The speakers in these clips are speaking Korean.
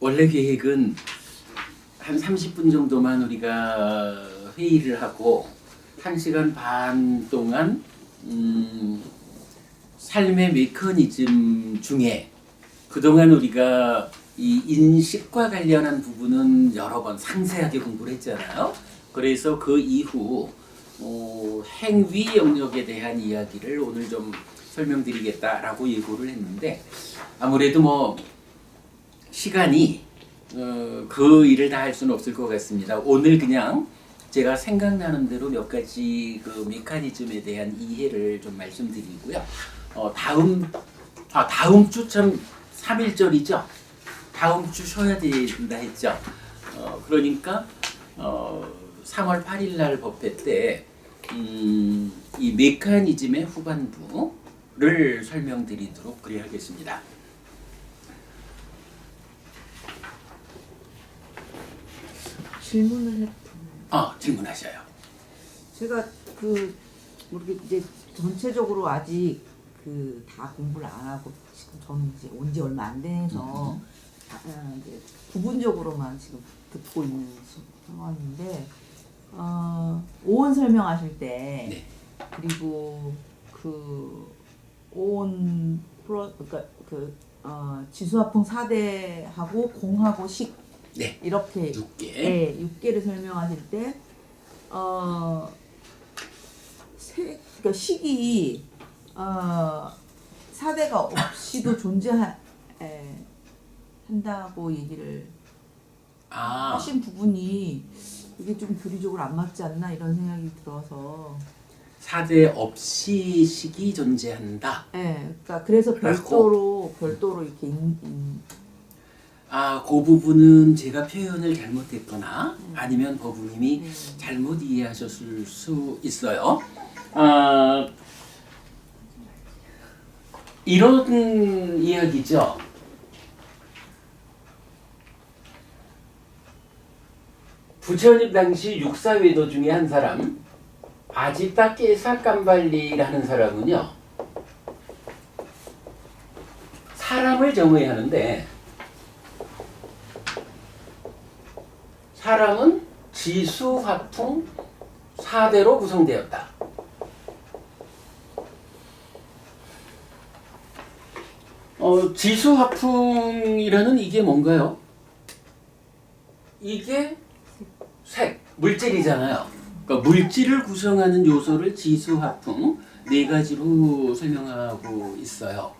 원래 계획은 한 30분 정도만 우리가 회의를 하고 1시간 반 동안 삶의 메커니즘 중에 그동안 우리가 이 인식과 관련한 부분은 여러 번 상세하게 공부를 했잖아요. 그래서 그 이후 행위 영역에 대한 이야기를 오늘 좀 설명드리겠다라고 예고를 했는데 아무래도 뭐 시간이 그 일을 다 할 수는 없을 것 같습니다. 오늘 그냥 제가 생각나는 대로 몇 가지 그 메커니즘에 대한 이해를 좀 말씀드리고요. 다음 주 참 3일절이죠. 다음 주 쉬어야 된다 했죠. 그러니까 3월 8일 날 법회 때 이 메커니즘의 후반부를 설명드리도록 그래야겠습니다. 질문을 질문하셔요. 제가 우리 이제 전체적으로 아직 다 공부를 안 하고 지금 저는 이제 온 지 얼마 안 돼서 이제 부분적으로만 지금 듣고 있는 상황인데 오온 설명하실 때 네. 그리고 오온 그러니까 지수화풍 4대하고 공하고 식 네. 이렇게 6개. 네, 6개를 설명하실 때 그러니까 식이 4대가 없이도 존재한다고 얘기를 하신 부분이 이게 좀 교리적으로 안 맞지 않나 이런 생각이 들어서 4대 없이 식이 존재한다. 네, 그러니까 그래서 별도로 이렇게 그 부분은 제가 표현을 잘못했거나 아니면 법우님이 잘못 이해하셨을 수 있어요. 이런 이야기죠. 부처님 당시 육사외도 중에 한 사람, 아지타 깨사깜발리라는 사람은요, 사람을 정의하는데 사람은 지수, 화풍, 4대로 구성되었다. 지수, 화풍이라는 이게 뭔가요? 이게 색, 물질이잖아요. 그러니까 물질을 구성하는 요소를 지수, 화풍 네 가지로 설명하고 있어요.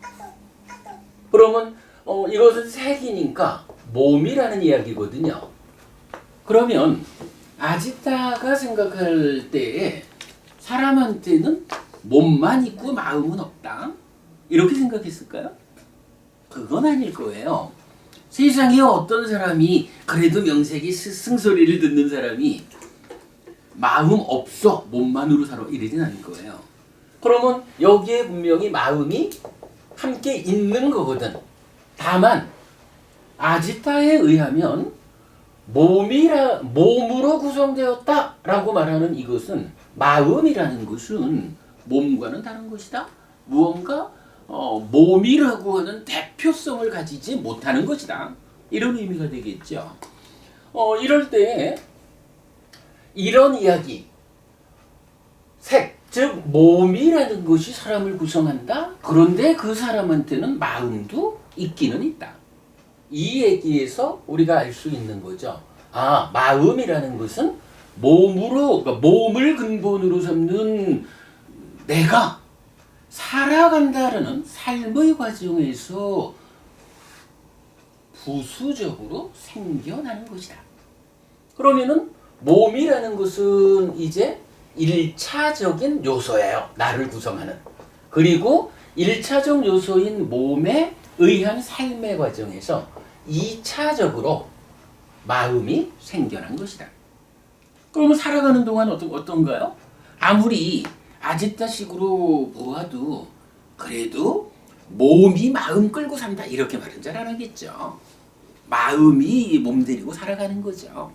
그러면 이것은 색이니까 몸이라는 이야기거든요. 그러면 아지타가 생각할 때에 사람한테는 몸만 있고 마음은 없다. 이렇게 생각했을까요? 그건 아닐 거예요. 세상에 어떤 사람이 그래도 명색이 스승소리를 듣는 사람이 마음 없어 몸만으로 살아 이러진 않을 거예요. 그러면 여기에 분명히 마음이 함께 있는 거거든. 다만 아지타에 의하면 몸으로 구성되었다라고 말하는 이것은 마음이라는 것은 몸과는 다른 것이다. 무언가 몸이라고 하는 대표성을 가지지 못하는 것이다. 이런 의미가 되겠죠. 이럴 때 이런 이야기, 색, 즉 몸이라는 것이 사람을 구성한다. 그런데 그 사람한테는 마음도 있기는 있다. 이 얘기에서 우리가 알 수 있는 거죠. 마음이라는 것은 그러니까 몸을 근본으로 삼는 내가 살아간다는 삶의 과정에서 부수적으로 생겨나는 것이다. 그러면은 몸이라는 것은 이제 1차적인 요소예요. 나를 구성하는. 그리고 1차적 요소인 몸에 의한 삶의 과정에서 2차적으로 마음이 생겨난 것이다. 그러면 살아가는 동안 어떤가요? 아무리 아지타식으로 보아도 그래도 몸이 마음 끌고 산다 이렇게 말은 잘 안 하겠죠. 마음이 몸 데리고 살아가는 거죠.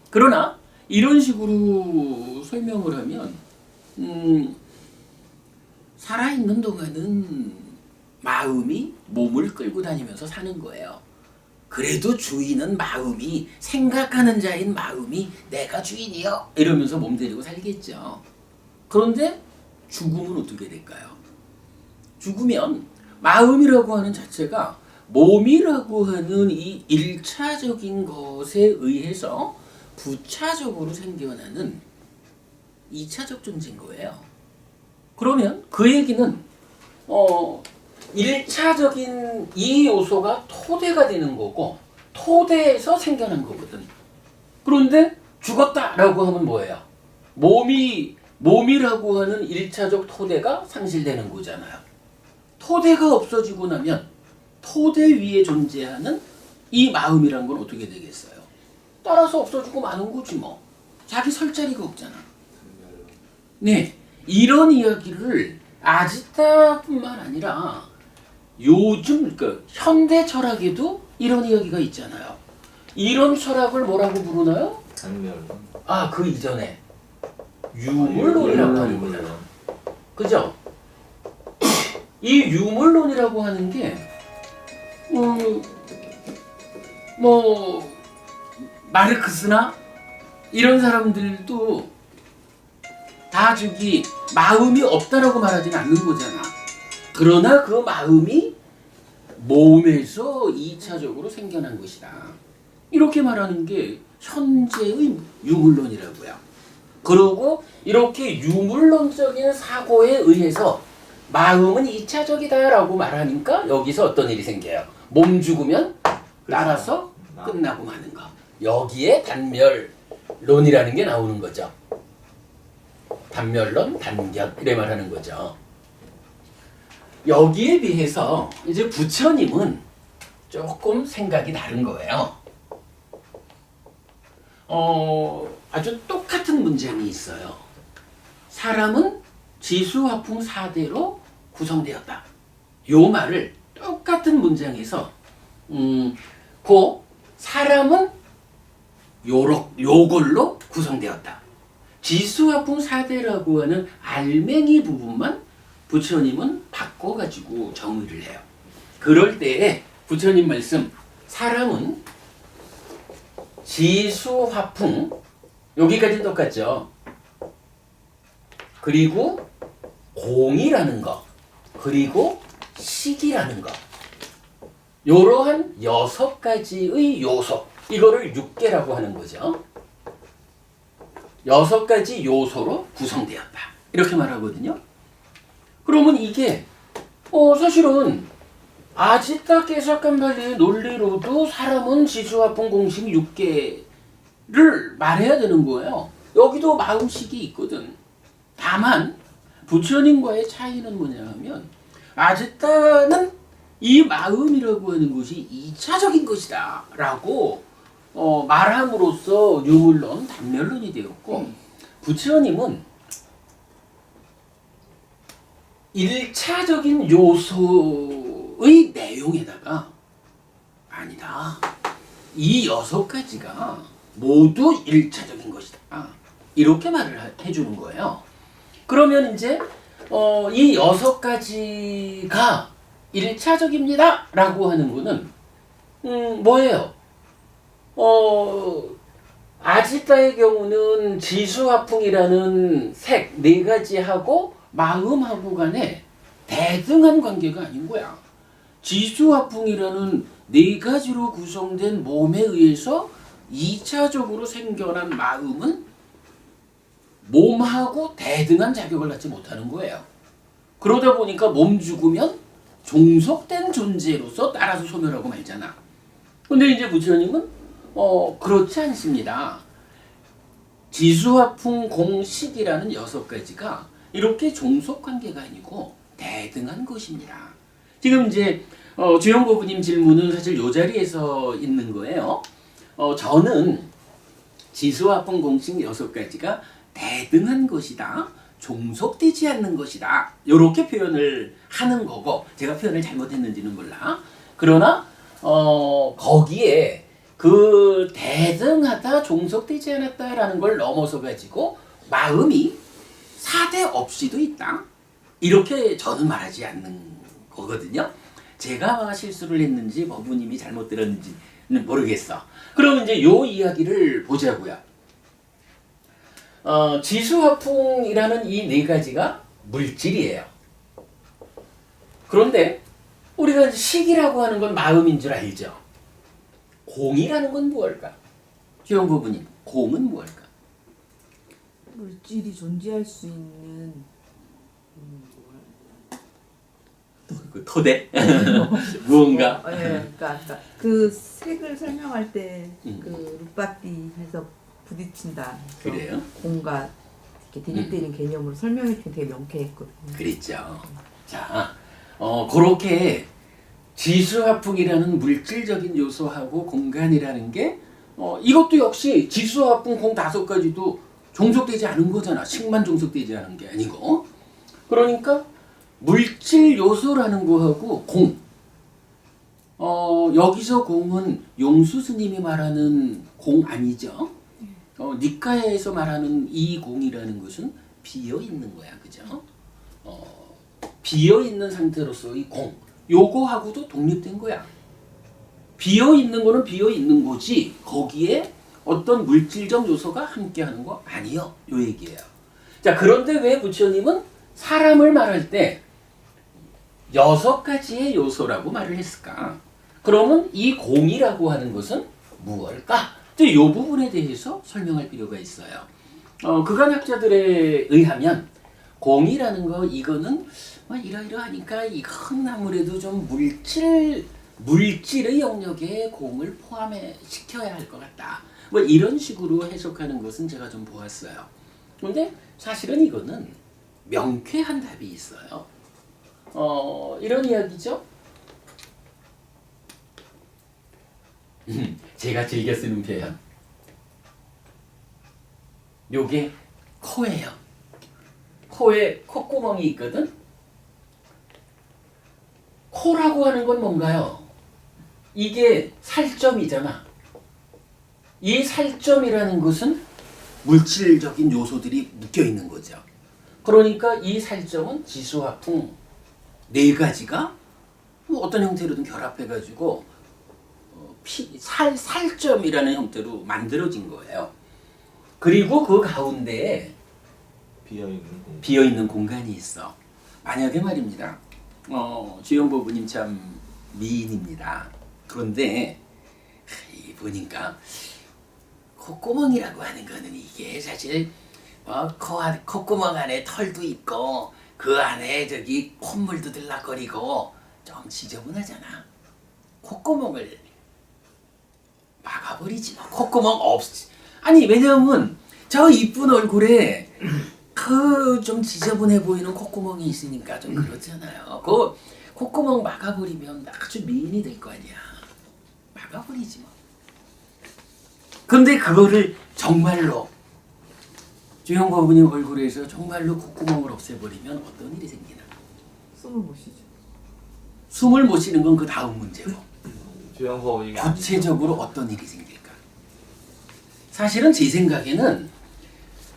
그러나 이런 식으로 설명을 하면 살아있는 동안은 마음이 몸을 끌고 다니면서 사는 거예요. 그래도 주인은 마음이 생각하는 자인 마음이 내가 주인이요 이러면서 몸 데리고 살겠죠. 그런데 죽으면 어떻게 될까요? 죽으면 마음이라고 하는 자체가 몸이라고 하는 이 일차적인 것에 의해서 부차적으로 생겨나는 이차적 존재인 거예요. 그러면 그 얘기는 일차적인 이 요소가 토대가 되는 거고 토대에서 생겨난 거거든. 그런데 죽었다라고 하면 뭐예요? 몸이라고 하는 일차적 토대가 상실되는 거잖아요. 토대가 없어지고 나면 토대 위에 존재하는 이 마음이란 건 어떻게 되겠어요? 따라서 없어지고 마는 거지 뭐. 자기 설 자리가 없잖아. 네, 이런 이야기를 아지타뿐만 아니라 요즘 그 현대 철학에도 이런 이야기가 있잖아요. 이런 철학을 뭐라고 부르나요? 단멸론. 아, 그 이전에 유물론이라고 하는 거잖아. 그죠? 이 유물론이라고 하는 게 뭐 마르크스나 이런 사람들도 다 저기 마음이 없다라고 말하지는 않는 거잖아. 그러나 그 마음이 몸에서 2차적으로 생겨난 것이다. 이렇게 말하는 게 현재의 유물론이라고요. 그리고 이렇게 유물론적인 사고에 의해서 마음은 2차적이다라고 말하니까 여기서 어떤 일이 생겨요? 몸 죽으면 따라서 끝나고 마는 거. 여기에 단멸론이라는 게 나오는 거죠. 단멸론, 단견 이래 말하는 거죠. 여기에 비해서 이제 부처님은 조금 생각이 다른 거예요. 아주 똑같은 문장이 있어요. 사람은 지수화풍 4대로 구성되었다. 요 말을 똑같은 문장에서 그 사람은 요걸로 구성되었다. 지수화풍 4대라고 하는 알맹이 부분만 부처님은 바꿔가지고 정의를 해요. 그럴 때에 부처님 말씀 사람은 지수화풍 여기까지 똑같죠. 그리고 공이라는 거 그리고 식이라는 거 이러한 6가지의 요소 이거를 6개라고 하는 거죠. 6가지 요소로 구성되었다. 이렇게 말하거든요. 그러면 이게 사실은 아지타 깨사칸발리의 논리로도 사람은 지수화풍 공식 6개를 말해야 되는 거예요. 여기도 마음식이 있거든. 다만 부처님과의 차이는 뭐냐 하면 아지타는 이 마음이라고 하는 것이 2차적인 것이다 라고 말함으로써 유물론, 단멸론이 되었고 부처님은 1차적인 요소의 내용에다가 아니다. 이 6가지가 모두 1차적인 것이다. 이렇게 말을 해주는 거예요. 그러면 이제 이 6가지가 1차적입니다 라고 하는 거는 뭐예요? 아지타의 경우는 지수화풍이라는 색 4가지하고 마음하고 간에 대등한 관계가 아닌 거야. 지수화풍이라는 4가지로 구성된 몸에 의해서 2차적으로 생겨난 마음은 몸하고 대등한 자격을 갖지 못하는 거예요. 그러다 보니까 몸 죽으면 종속된 존재로서 따라서 소멸하고 말잖아. 근데 이제 부처님은 그렇지 않습니다. 지수화풍 공식이라는 6가지가 이렇게 종속관계가 아니고 대등한 것입니다. 지금 이제 주영고부님 질문은 사실 이 자리에서 있는 거예요. 저는 지수화풍 공식 6가지가 대등한 것이다. 종속되지 않는 것이다. 이렇게 표현을 하는 거고 제가 표현을 잘못했는지는 몰라. 그러나 거기에 그 대등하다, 종속되지 않았다라는 걸 넘어서 가지고 마음이 4대 없이도 있다. 이렇게 저는 말하지 않는 거거든요. 제가 실수를 했는지 법부님이 잘못 들었는지는 모르겠어. 그럼 이제 요 이야기를 보자고요. 지수화풍이라는 이 네 가지가 물질이에요. 그런데 우리가 식이라고 하는 건 마음인 줄 알죠? 공이라는 건 무엇일까? 주영 부부님, 공은 무엇일까? 물질이 존재할 수 있는 그 토대? 무언가? 그러니까 그 색을 설명할 때 그 룻바띠에서 부딪힌다. 그래요? 공과 이렇게 대립되는 개념으로 설명해 주면 되게 명쾌했거든요. 그랬죠. 자, 그렇게 지수화풍이라는 물질적인 요소하고 공간이라는 게 이것도 역시 지수화풍 공 5가지도 종속되지 않은 거잖아. 식만 종속되지 않은 게 아니고. 그러니까 물질 요소라는 거하고 공. 여기서 공은 용수 스님이 말하는 공 아니죠. 니카야에서 말하는 이 공이라는 것은 비어 있는 거야, 그죠? 비어 있는 상태로서의 공. 요거하고도 독립된 거야. 비어 있는 거는 비어 있는 거지. 거기에 어떤 물질적 요소가 함께하는 거 아니요. 요 얘기예요. 자, 그런데 왜 부처님은 사람을 말할 때 6가지의 요소라고 말을 했을까? 그러면 이 공이라고 하는 것은 무엇일까? 이 부분에 대해서 설명할 필요가 있어요. 그간학자들에 의하면 공이라는 거 이거는 이러이러하니까 이건 아무래도 좀 물질의 영역에 공을 포함해 시켜야 할 것 같다. 뭐 이런 식으로 해석하는 것은 제가 좀 보았어요. 근데 사실은 이거는 명쾌한 답이 있어요. 이런 이야기죠. 제가 즐겨 쓰는 표현. 요게 코예요. 코에 콧구멍이 있거든. 코라고 하는 건 뭔가요? 이게 살점이잖아. 이 살점이라는 것은 물질적인 요소들이 묶여 있는 거죠. 그러니까 이 살점은 지수화풍 4가지가 뭐 어떤 형태로든 결합해가지고 살점이라는 형태로 만들어진 거예요. 그리고 그 가운데에 비어있는 공간이 있어. 만약에 말입니다. 주영 부부님 참 미인입니다. 그런데 보니까 콧구멍이라고 하는 거는 이게 사실 콧구멍 안에 털도 있고 그 안에 저기 콧물도 들락거리고 좀 지저분하잖아. 콧구멍을 막아버리지 마. 콧구멍 아니 왜냐면 저 이쁜 얼굴에 그 좀 지저분해 보이는 콧구멍이 있으니까 좀 그렇잖아요. 그 콧구멍 막아버리면 아주 미인이 될 거 아니야. 막아버리지 뭐. 근데 그거를 정말로 주영 부부님 얼굴에서 정말로 콧구멍을 없애버리면 어떤 일이 생기나? 숨을 못 쉬죠. 숨을 못 쉬는 건 그 다음 문제고. 주영호 구체적으로 어떤 일이 생길까? 사실은 제 생각에는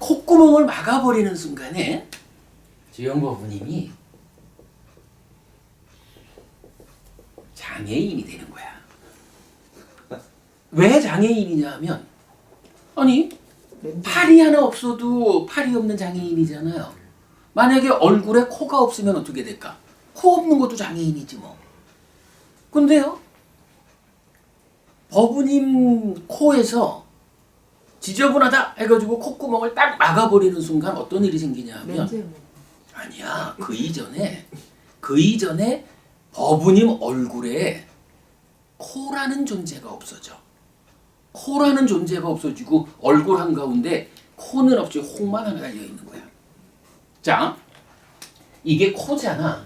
콧구멍을 막아버리는 순간에 주영 부부님이 장애인이 되는 거야. 왜 장애인이냐 하면 아니 팔이 하나 없어도 팔이 없는 장애인이잖아요. 만약에 얼굴에 코가 없으면 어떻게 될까? 코 없는 것도 장애인이지 뭐. 근데요 법부님 코에서 지저분하다 해가지고 콧구멍을 딱 막아버리는 순간 어떤 일이 생기냐 하면 아니야 그 이전에 법부님 얼굴에 코라는 존재가 없어져. 코라는 존재가 없어지고 얼굴 한가운데 코는 없이 홍만 하나 달려있는 거야. 자 이게 코잖아.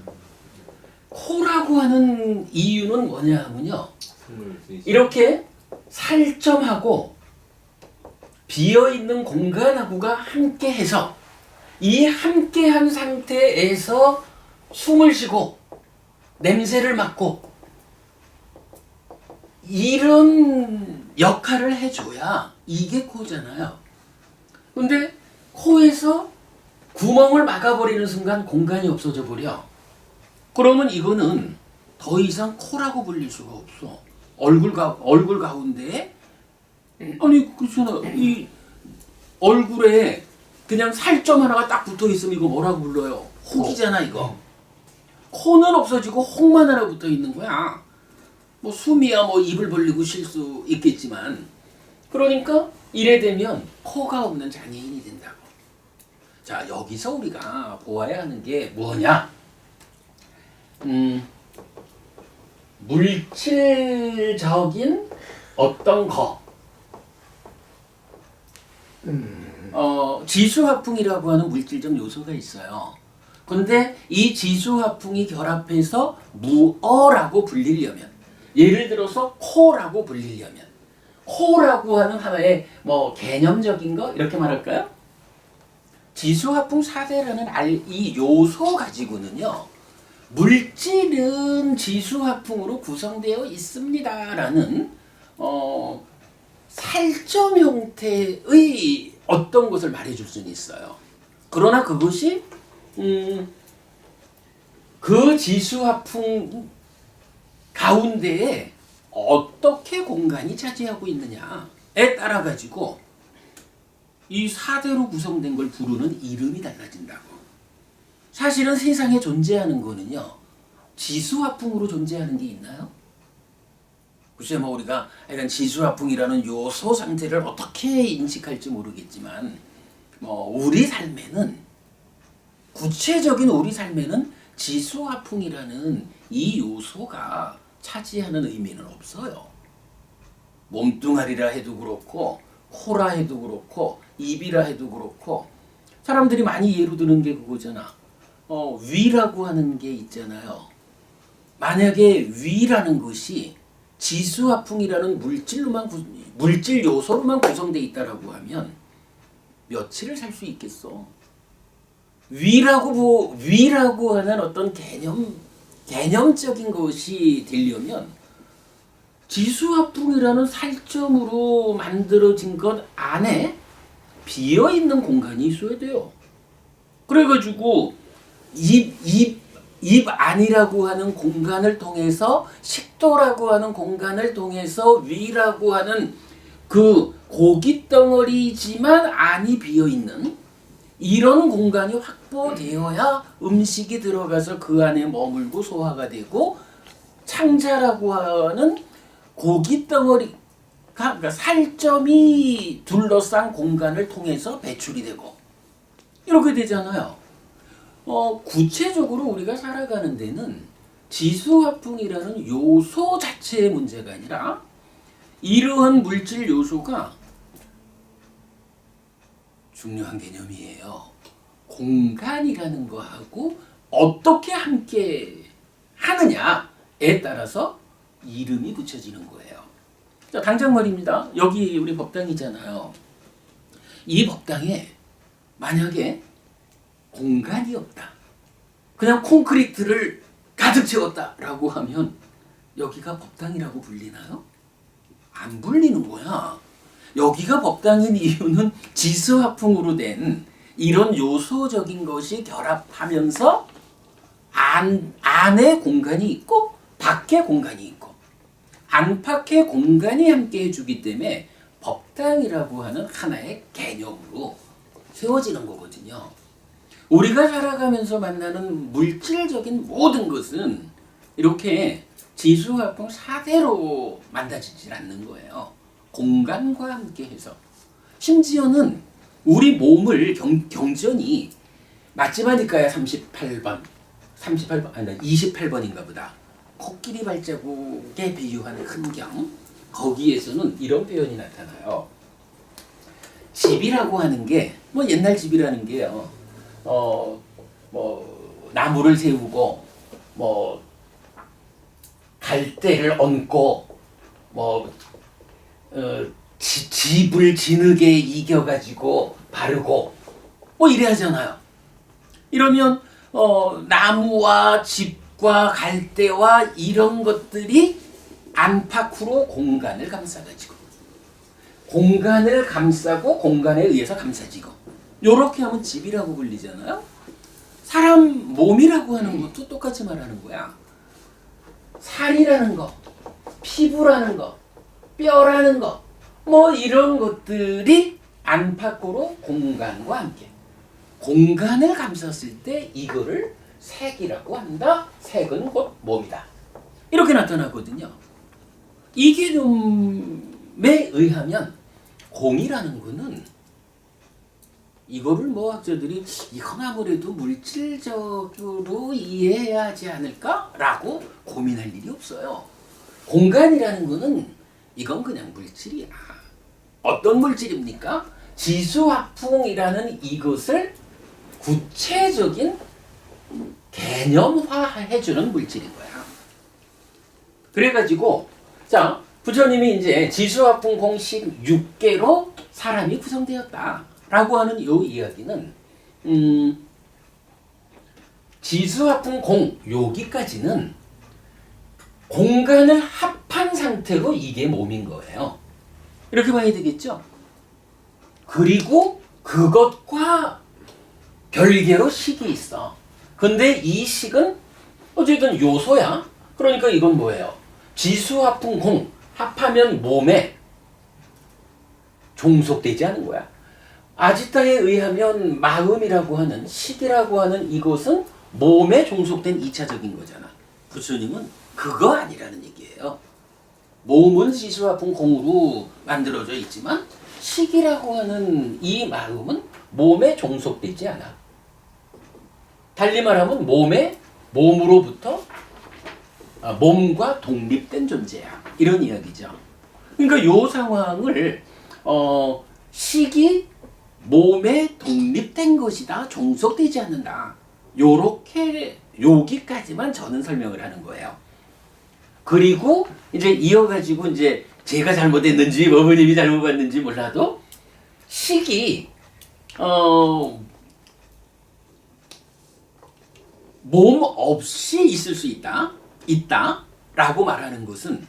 코라고 하는 이유는 뭐냐 하면요 이렇게 살점하고 비어있는 공간하고가 함께해서 이 함께한 상태에서 숨을 쉬고 냄새를 맡고 이런 역할을 해줘야 이게 코잖아요. 근데 코에서 구멍을 막아버리는 순간 공간이 없어져 버려. 그러면 이거는 더 이상 코라고 불릴 수가 없어. 얼굴 가운데에 아니 그렇잖아. 이 얼굴에 그냥 살점 하나가 딱 붙어 있으면 이거 뭐라고 불러요? 혹이잖아 이거. 코는 없어지고 혹만 하나 붙어 있는 거야. 뭐 숨이야 뭐 입을 벌리고 쉴 수 있겠지만 그러니까 이래 되면 코가 없는 장애인이 된다고. 자 여기서 우리가 보아야 하는 게 뭐냐? 물질적인 어떤 거. 지수화풍이라고 하는 물질적 요소가 있어요. 근데 이 지수화풍이 결합해서 무어라고 불리려면, 예를 들어서 코라고 불리려면, 코라고 하는 하나의 뭐 개념적인 거 이렇게 말할까요? 지수화풍 4대라는 이 요소 가지고는요, 물질은 지수화풍으로 구성되어 있습니다라는 살점 형태의 어떤 것을 말해줄 수는 있어요. 그러나 그것이 그 지수화풍 가운데에 어떻게 공간이 차지하고 있느냐에 따라 가지고 이 4대로 구성된 걸 부르는 이름이 달라진다고. 사실은 세상에 존재하는 거는요, 지수화풍으로 존재하는 게 있나요? 글쎄 뭐 우리가 약간 지수화풍이라는 요소 상태를 어떻게 인식할지 모르겠지만 뭐 우리 삶에는, 구체적인 우리 삶에는 지수화풍이라는 이 요소가 차지하는 의미는 없어요. 몸뚱아리라 해도 그렇고 코라 해도 그렇고 입이라 해도 그렇고, 사람들이 많이 예로 드는 게 그거잖아. 위라고 하는 게 있잖아요. 만약에 위라는 것이 지수화풍이라는 물질 요소로만 구성되어 있다라고 하면 며칠을 살 수 있겠어. 위라고 하는 어떤 개념적인 것이 되려면 지수화풍이라는 살점으로 만들어진 것 안에 비어있는 공간이 있어야 돼요. 그래가지고 입 안이라고 하는 공간을 통해서, 식도라고 하는 공간을 통해서 위라고 하는 그 고기 덩어리지만 안이 비어있는 이런 공간이 확보되어야 음식이 들어가서 그 안에 머물고 소화가 되고, 창자라고 하는 고기 덩어리, 그러니까 살점이 둘러싼 공간을 통해서 배출이 되고 이렇게 되잖아요. 구체적으로 우리가 살아가는 데는 지수화풍이라는 요소 자체의 문제가 아니라 이러한 물질 요소가 중요한 개념이에요. 공간이라는 거하고 어떻게 함께 하느냐에 따라서 이름이 붙여지는 거예요. 자, 당장 말입니다. 여기 우리 법당이잖아요. 이 법당에 만약에 공간이 없다, 그냥 콘크리트를 가득 채웠다라고 하면 여기가 법당이라고 불리나요? 안 불리는 거야. 여기가 법당인 이유는 지수화풍으로 된 이런 요소적인 것이 결합하면서 안에 공간이 있고 밖에 공간이 있고 안팎의 공간이 함께 해주기 때문에 법당이라고 하는 하나의 개념으로 세워지는 거거든요. 우리가 살아가면서 만나는 물질적인 모든 것은 이렇게 지수화풍 4대로 만나지질 않는 거예요. 공간과 함께 해서. 심지어는 우리 몸을 경전이 맞지마니까야 38번 아니 28번인가 보다. 코끼리 발자국에 비유한 흔경, 거기에서는 이런 표현이 나타나요. 집이라고 하는 게 뭐 옛날 집이라는 게요. 뭐 나무를 세우고 뭐 갈대를 얹고 뭐 집을 진흙에 이겨가지고 바르고 뭐 이래 하잖아요. 이러면 나무와 집과 갈대와 이런 것들이 안팎으로 공간을 감싸가지고, 공간을 감싸고 공간에 의해서 감싸지고, 요렇게 하면 집이라고 불리잖아요. 사람 몸이라고 하는 것도 똑같이 말하는 거야. 살이라는 거, 피부라는 거, 뼈라는 거, 뭐 이런 것들이 안팎으로 공간과 함께 공간을 감쌌을 때 이거를 색이라고 한다. 색은 곧 몸이다. 이렇게 나타나거든요. 이 개념에 의하면 공이라는 거는 이거를 뭐 학자들이 이건 아무래도 물질적으로 이해해야 하지 않을까라고 고민할 일이 없어요. 공간이라는 거는 이건 그냥 물질이야. 어떤 물질입니까? 지수화풍이라는 이것을 구체적인 개념화해주는 물질인 거야. 그래가지고 자 부처님이 이제 지수화풍 공식 6개로 사람이 구성되었다라고 하는 이 이야기는 지수화풍 공 여기까지는 공간을 합한 상태로 이게 몸인 거예요. 이렇게 봐야 되겠죠? 그리고 그것과 별개로 식이 있어. 근데 이 식은 어쨌든 요소야. 그러니까 이건 뭐예요? 지수화풍 공 합하면 몸에 종속되지 않은 거야. 아지타에 의하면 마음이라고 하는 식이라고 하는 이것은 몸에 종속된 2차적인 거잖아. 부처님은 그거 아니라는 얘기예요. 몸은 지수화풍 공으로 만들어져 있지만 식이라고 하는 이 마음은 몸에 종속되지 않아. 달리 말하면 몸으로부터 몸과 독립된 존재야. 이런 이야기죠. 그러니까 이 상황을 식이 몸에 독립된 것이다. 종속되지 않는다. 요렇게 여기까지만 저는 설명을 하는 거예요. 그리고 이제 이어가지고 이제 제가 잘못했는지 어머님이 잘못 봤는지 몰라도 식이 몸 없이 있을 수 있다라고 말하는 것은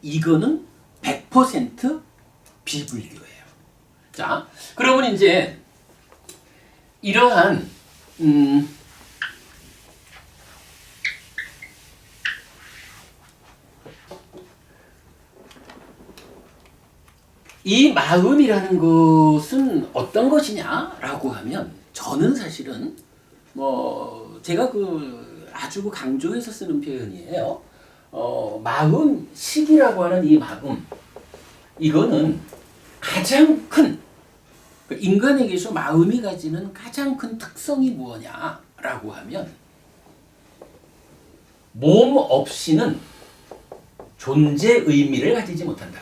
이거는 100% 비불교예요. 자, 그러면 이제 이러한 이 마음이라는 것은 어떤 것이냐라고 하면 저는 사실은 뭐 제가 아주 강조해서 쓰는 표현이에요. 마음식이라고 하는 이 마음 이거는 가장 큰 인간에게서 마음이 가지는 가장 큰 특성이 무엇냐라고 하면 몸 없이는 존재 의미를 가지지 못한다.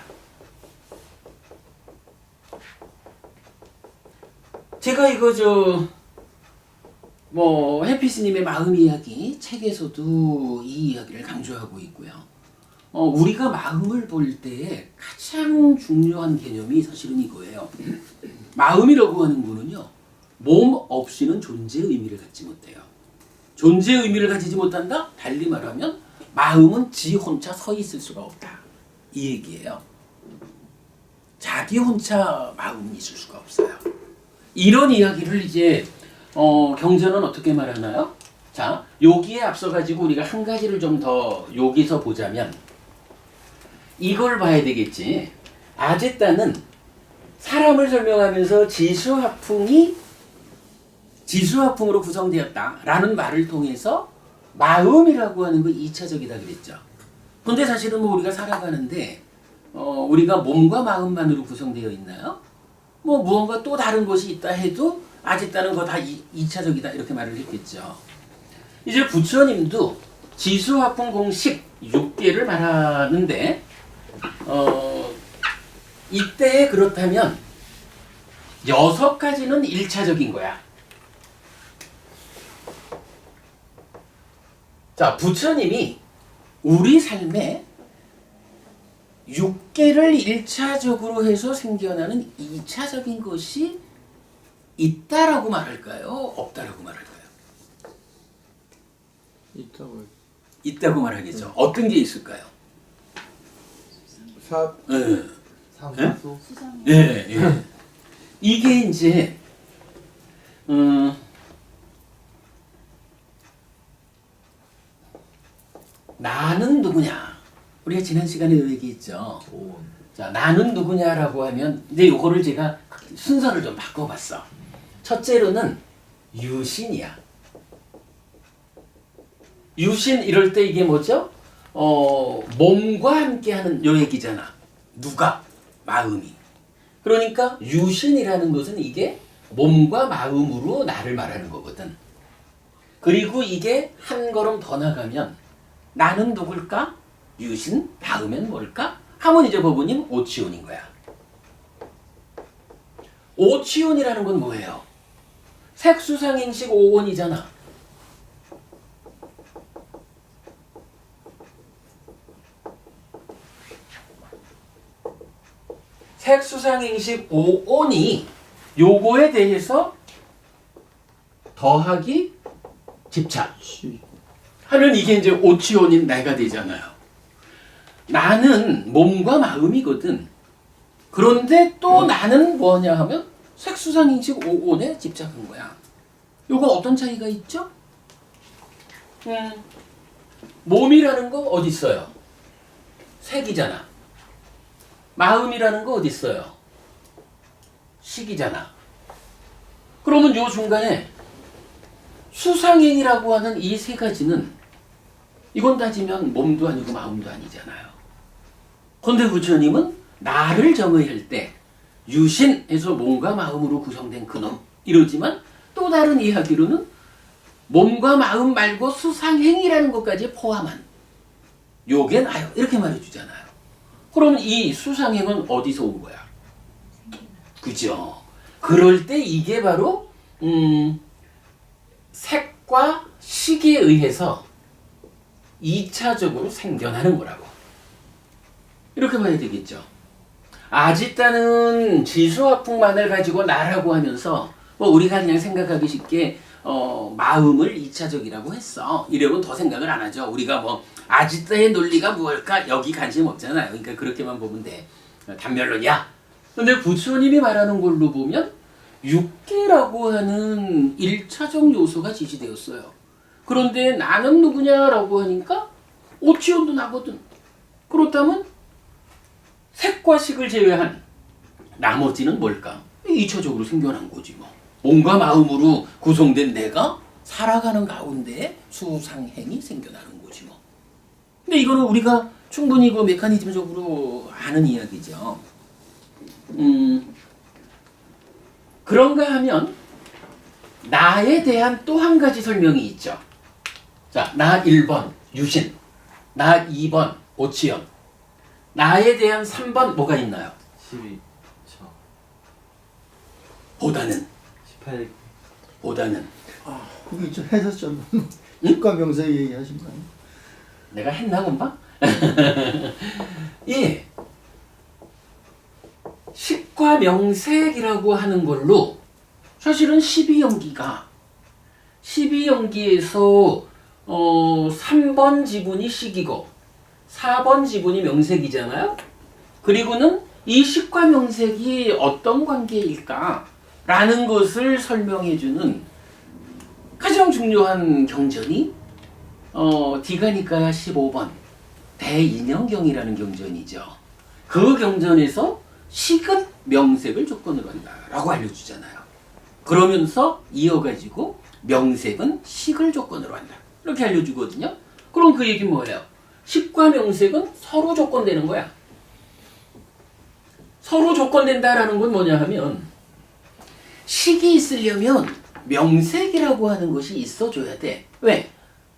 제가 이거 해피스님의 마음 이야기 책에서도 이 이야기를 강조하고 있고요. 우리가 마음을 볼 때 가장 중요한 개념이 사실은 이거예요. 마음이라고 하는 거는요, 몸 없이는 존재 의미를 갖지 못해요. 존재 의미를 가지지 못한다? 달리 말하면 마음은 지 혼자 서 있을 수가 없다. 이 얘기예요. 자기 혼자 마음은 있을 수가 없어요. 이런 이야기를 이제 경전은 어떻게 말하나요? 자, 여기에 앞서 가지고 우리가 한 가지를 좀 더 여기서 보자면 이걸 봐야 되겠지. 아제따는 사람을 설명하면서 지수화풍으로 구성되었다라는 말을 통해서 마음이라고 하는 거 2차적이다 그랬죠. 근데 사실은 뭐 우리가 살아가는데 우리가 몸과 마음만으로 구성되어 있나요? 뭐 무언가 또 다른 것이 있다 해도 아직다는 거 다 2차적이다 이렇게 말을 했겠죠. 이제 부처님도 지수화풍 공식 6개를 말하는데 이때 그렇다면 6가지는 1차적인 거야. 자, 부처님이 우리 삶에 6개를 1차적으로 해서 생겨나는 2차적인 것이 있다라고 말할까요? 없다라고 말할까요? 있다고 말하겠죠. 어떤 게 있을까요? 사소. 예. 이게 이제 나는 누구냐? 우리가 지난 시간에 얘기했죠. 오온. 자, 나는 누구냐라고 하면 이제 요거를 제가 순서를 좀 바꿔봤어. 첫째로는 유신이야. 유신 이럴 때 이게 뭐죠? 몸과 함께하는 요 얘기잖아. 누가? 마음이. 그러니까 유신이라는 것은 이게 몸과 마음으로 나를 말하는 거거든. 그리고 이게 한 걸음 더 나가면 나는 누굴까? 유신, 다음엔 뭘까? 하면 이제 법부님 오치온인 거야. 오치온이라는 건 뭐예요? 색수상행식 오온이잖아. 색수상행식 오온이 요거에 대해서 더하기 집착 하면 이게 이제 오치온인 내가 되잖아요. 나는 몸과 마음이거든. 그런데 또 나는 뭐냐 하면 색수상행식 오온에 집착한 거야. 요거 어떤 차이가 있죠? 몸이라는 거 어디 있어요? 색이잖아. 마음이라는 거 어디 있어요? 식이잖아. 그러면 요 중간에 수상행이라고 하는 이 세 가지는 이건 따지면 몸도 아니고 마음도 아니잖아요. 근데 부처님은 나를 정의할 때 유신에서 몸과 마음으로 구성된 그놈 이러지만 또 다른 이야기로는 몸과 마음 말고 수상행이라는 것까지 포함한 요게 나요. 이렇게 말해주잖아요. 그러면 이 수상행은 어디서 온 거야? 그죠? 그럴 때 이게 바로 색과 식에 의해서 2차적으로 생겨나는 거라고. 이렇게 봐야 되겠죠. 아짓다는 지수화풍만을 가지고 나라고 하면서 뭐 우리가 그냥 생각하기 쉽게 마음을 2차적이라고 했어. 이러면 더 생각을 안 하죠. 우리가 뭐 아짓다의 논리가 무엇일까? 여기 관심 없잖아요. 그러니까 그렇게만 보면 돼. 단멸론이야. 근데 부처님이 말하는 걸로 보면 육계라고 하는 1차적 요소가 지시되었어요. 그런데 나는 누구냐라고 하니까 오치온도 나거든. 그렇다면 색과 식을 제외한 나머지는 뭘까? 2차적으로 생겨난 거지 뭐. 몸과 마음으로 구성된 내가 살아가는 가운데 수상행이 생겨나는 거지 뭐. 근데 이거는 우리가 충분히 그 메커니즘적으로 아는 이야기죠. 그런가 하면 나에 대한 또 한 가지 설명이 있죠. 자, 나 1번 유신, 나 2번 오치연, 나에 대한 3번 뭐가 있나요? 12차. 보다는 18. 보다는 그게 좀 해서 좀 국가 명세 얘기하신 거 아니에요? 내가 했나 본가? 예. 식과 명색이라고 하는 걸로 사실은 12연기가 12연기에서 3번 지분이 식이고 4번 지분이 명색이잖아요. 그리고는 이 식과 명색이 어떤 관계일까라는 것을 설명해주는 가장 중요한 경전이 디가니카야 15번 대인연경이라는 경전이죠. 그 경전에서 식은 명색을 조건으로 한다라고 알려주잖아요. 그러면서 이어가지고 명색은 식을 조건으로 한다. 이렇게 알려주거든요. 그럼 그 얘기는 뭐예요? 식과 명색은 서로 조건되는 거야. 서로 조건된다라는 건 뭐냐 하면 식이 있으려면 명색이라고 하는 것이 있어줘야 돼. 왜?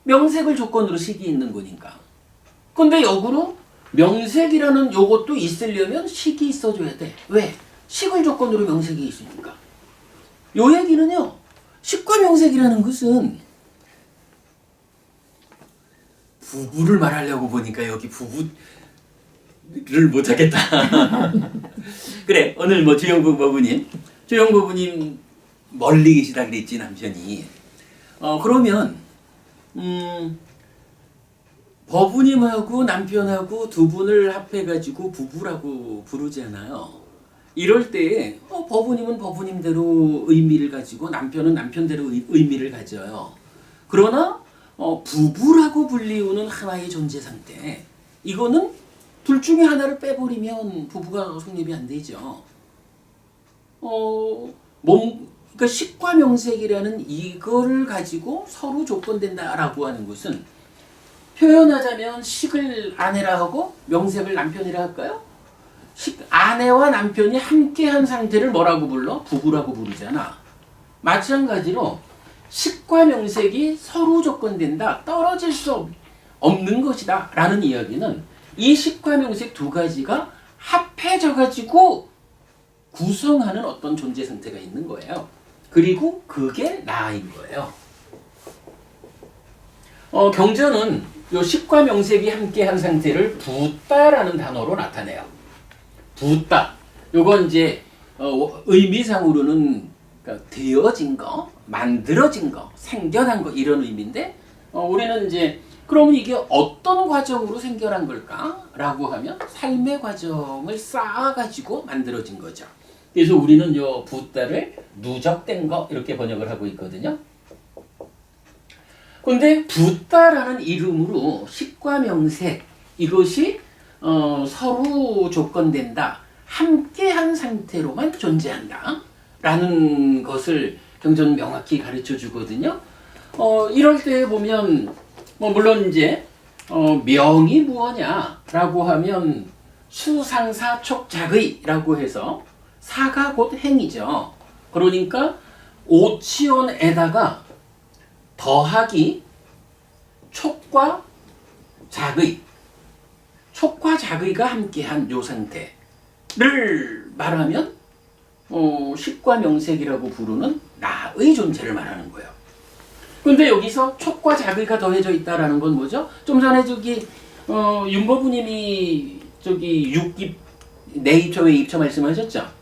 명색을 조건으로 식이 있는 거니까. 근데 역으로 명색이라는 요것도 있으려면 식이 있어줘야 돼. 왜? 식을 조건으로 명색이 있으니까. 요 얘기는요. 식과 명색이라는 것은 부부를 말하려고 보니까 여기 부부를 못하겠다. 그래, 오늘 뭐 조영복 법부님 멀리 계시다 그랬지 남편이. 그러면 법부님하고 남편하고 두 분을 합해가지고 부부라고 부르잖아요. 이럴 때 법부님은 법부님대로 의미를 가지고 남편은 남편대로 의미를 가져요. 그러나 부부라고 불리우는 하나의 존재 상태, 이거는 둘 중에 하나를 빼버리면 부부가 성립이 안 되죠. 그러니까 식과 명색이라는 이거를 가지고 서로 조건된다라고 하는 것은 표현하자면 식을 아내라 하고 명색을 남편이라 할까요? 아내와 남편이 함께한 상태를 뭐라고 불러? 부부라고 부르잖아. 마찬가지로 식과 명색이 서로 조건된다, 떨어질 수 없는 것이다 라는 이야기는 이 식과 명색 두 가지가 합해져 가지고 구성하는 어떤 존재 상태가 있는 거예요. 그리고 그게 나인 거예요. 경전은 요 식과 명색이 함께한 상태를 붓다라는 단어로 나타내요. 붓다. 요건 이제 의미상으로는 그러니까 되어진 거, 만들어진 거, 생겨난 거 이런 의미인데 우리는 이제 그러면 이게 어떤 과정으로 생겨난 걸까라고 하면 삶의 과정을 쌓아가지고 만들어진 거죠. 그래서 우리는 요 붓다를 누적된 거 이렇게 번역을 하고 있거든요. 그런데 붓다라는 이름으로 식과 명색 이것이 서로 조건된다, 함께한 상태로만 존재한다 라는 것을 경전은 명확히 가르쳐 주거든요. 이럴 때 보면 물론 이제 명이 무엇냐라고 하면 수상사촉작의라고 해서 사가 곧 행이죠. 그러니까 오치온에다가 더하기 촉과 작의, 촉과 작의가 함께한 요 상태를 말하면 식과 명색이라고 부르는 나의 존재를 말하는 거예요. 근데 여기서 촉과 작의가 더해져 있다라는 건 뭐죠? 좀 전에 윤보부님이 육입 내입처 외입처 말씀하셨죠?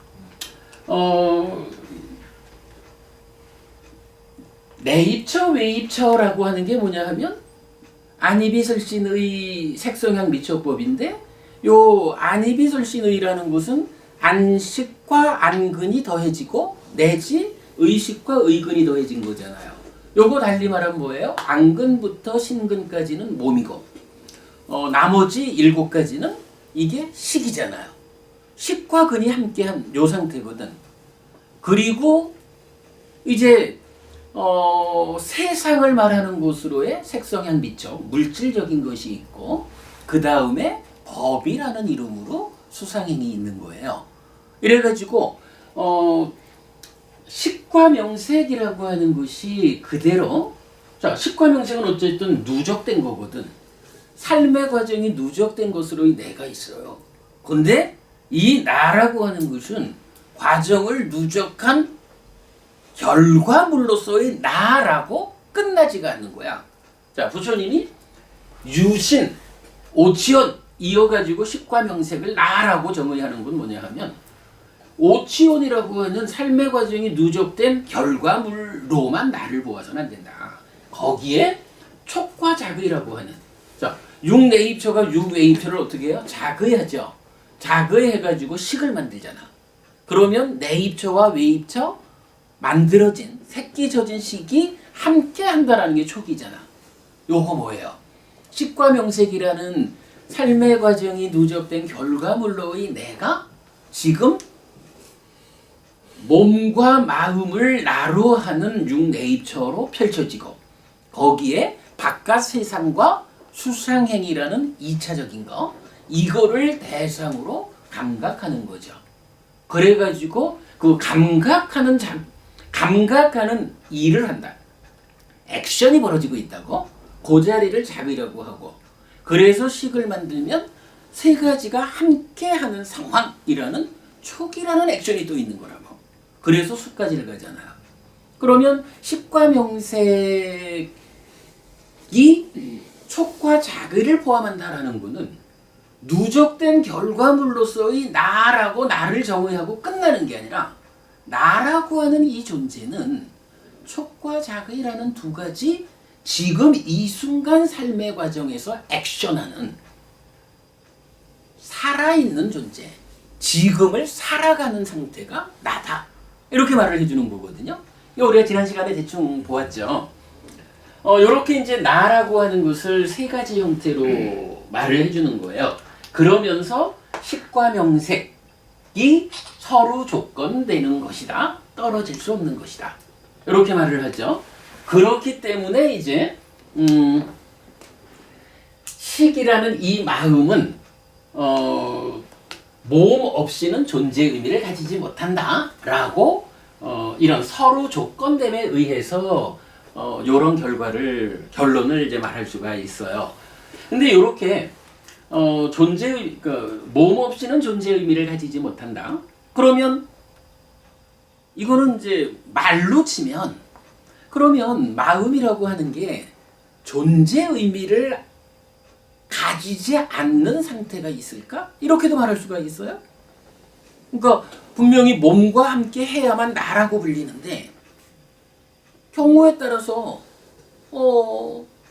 내입처 외입처라고 하는 게 뭐냐 하면 안이비설신의 색성향 미처법인데 요 안이비설신의라는 것은 안식과 안근이 더해지고 내지 의식과 의근이 더해진 거잖아요. 요거 달리 말하면 뭐예요? 안근부터 신근까지는 몸이고 나머지 7가지는 이게 식이잖아요. 식과 근이 함께한 요 상태거든. 그리고 이제 세상을 말하는 것으로의 색성향 미처 물질적인 것이 있고 그 다음에 법이라는 이름으로 수상행이 있는 거예요. 이래가지고 식과 명색이라고 하는 것이 그대로 자 식과 명색은 어쨌든 누적된 거거든. 삶의 과정이 누적된 것으로 내가 있어요. 근데 이 나라고 하는 것은 과정을 누적한 결과물로서의 나라고 끝나지가 않는 거야. 자, 부처님이 유신, 오치온 이어가지고 식과 명색을 나라고 정의하는 건 뭐냐 하면 오치온이라고 하는 삶의 과정이 누적된 결과물로만 나를 보아서는 안 된다. 거기에 촉과 작의라고 하는 자, 육내입처가 육외입처를 어떻게 해요? 작의하죠. 작의해가지고 식을 만들잖아. 그러면 내입처와 외입처 만들어진 새끼 젖은 식이 함께 한다라는 게 촉이잖아. 요거 뭐예요? 식과 명색이라는 삶의 과정이 누적된 결과물로의 내가 지금 몸과 마음을 나로 하는 육내입처로 펼쳐지고 거기에 바깥 세상과 수상행이라는 2차적인 거 이거를 대상으로 감각하는 거죠. 그래가지고 그 감각하는 일을 한다. 액션이 벌어지고 있다고 그 자리를 작이라고 하고 그래서 식을 만들면 세 가지가 함께하는 상황이라는 촉이라는 액션이 또 있는 거라고. 그래서 수까지를 가잖아요. 그러면 식과 명색이 촉과 작의를 포함한다라는 것은 누적된 결과물로서의 나라고 나를 정의하고 끝나는 게 아니라 나라고 하는 이 존재는 촉과 작의라는 두 가지 지금 이 순간 삶의 과정에서 액션하는 살아있는 존재, 지금을 살아가는 상태가 나다. 이렇게 말을 해주는 거거든요. 이거 우리가 지난 시간에 대충 보았죠. 이렇게 이제 나라고 하는 것을 세 가지 형태로 말을 해주는 거예요. 그러면서 식과 명색이 서로 조건되는 것이다. 떨어질 수 없는 것이다. 이렇게 말을 하죠. 그렇기 때문에 이제 식이라는 이 마음은 모험 없이는 존재의 의미를 가지지 못한다라고 이런 서로 조건됨에 의해서 이런 결론을 이제 말할 수가 있어요. 근데 이렇게 모험 없이는 존재의 의미를 가지지 못한다. 그러면 이거는 이제 말로 치면 그러면 마음이라고 하는 게 존재 의미를 가지지 않는 상태가 있을까? 이렇게도 말할 수가 있어요. 그러니까 분명히 몸과 함께 해야만 나라고 불리는데 경우에 따라서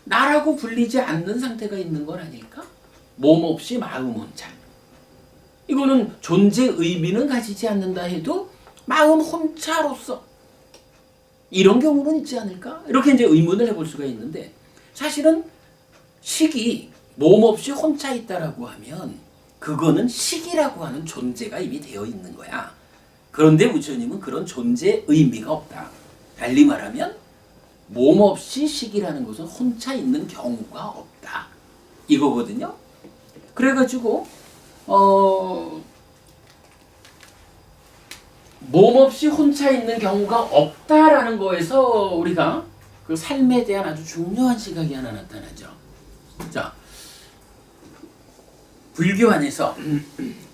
나라고 불리지 않는 상태가 있는 건 아닐까? 몸 없이 마음 혼자. 이거는 존재 의미는 가지지 않는다 해도 마음 혼자로서 이런 경우는 있지 않을까? 이렇게 이제 의문을 해볼 수가 있는데 사실은 식이 몸 없이 혼자 있다라고 하면 그거는 식이라고 하는 존재가 이미 되어 있는 거야. 그런데 부처님은 그런 존재 의미가 없다. 달리 말하면 몸 없이 식이라는 것은 혼자 있는 경우가 없다. 이거거든요. 그래가지고 몸 없이 혼자 있는 경우가 없다라는 거에서 우리가 그 삶에 대한 아주 중요한 시각이 하나 나타나죠. 자, 불교 안에서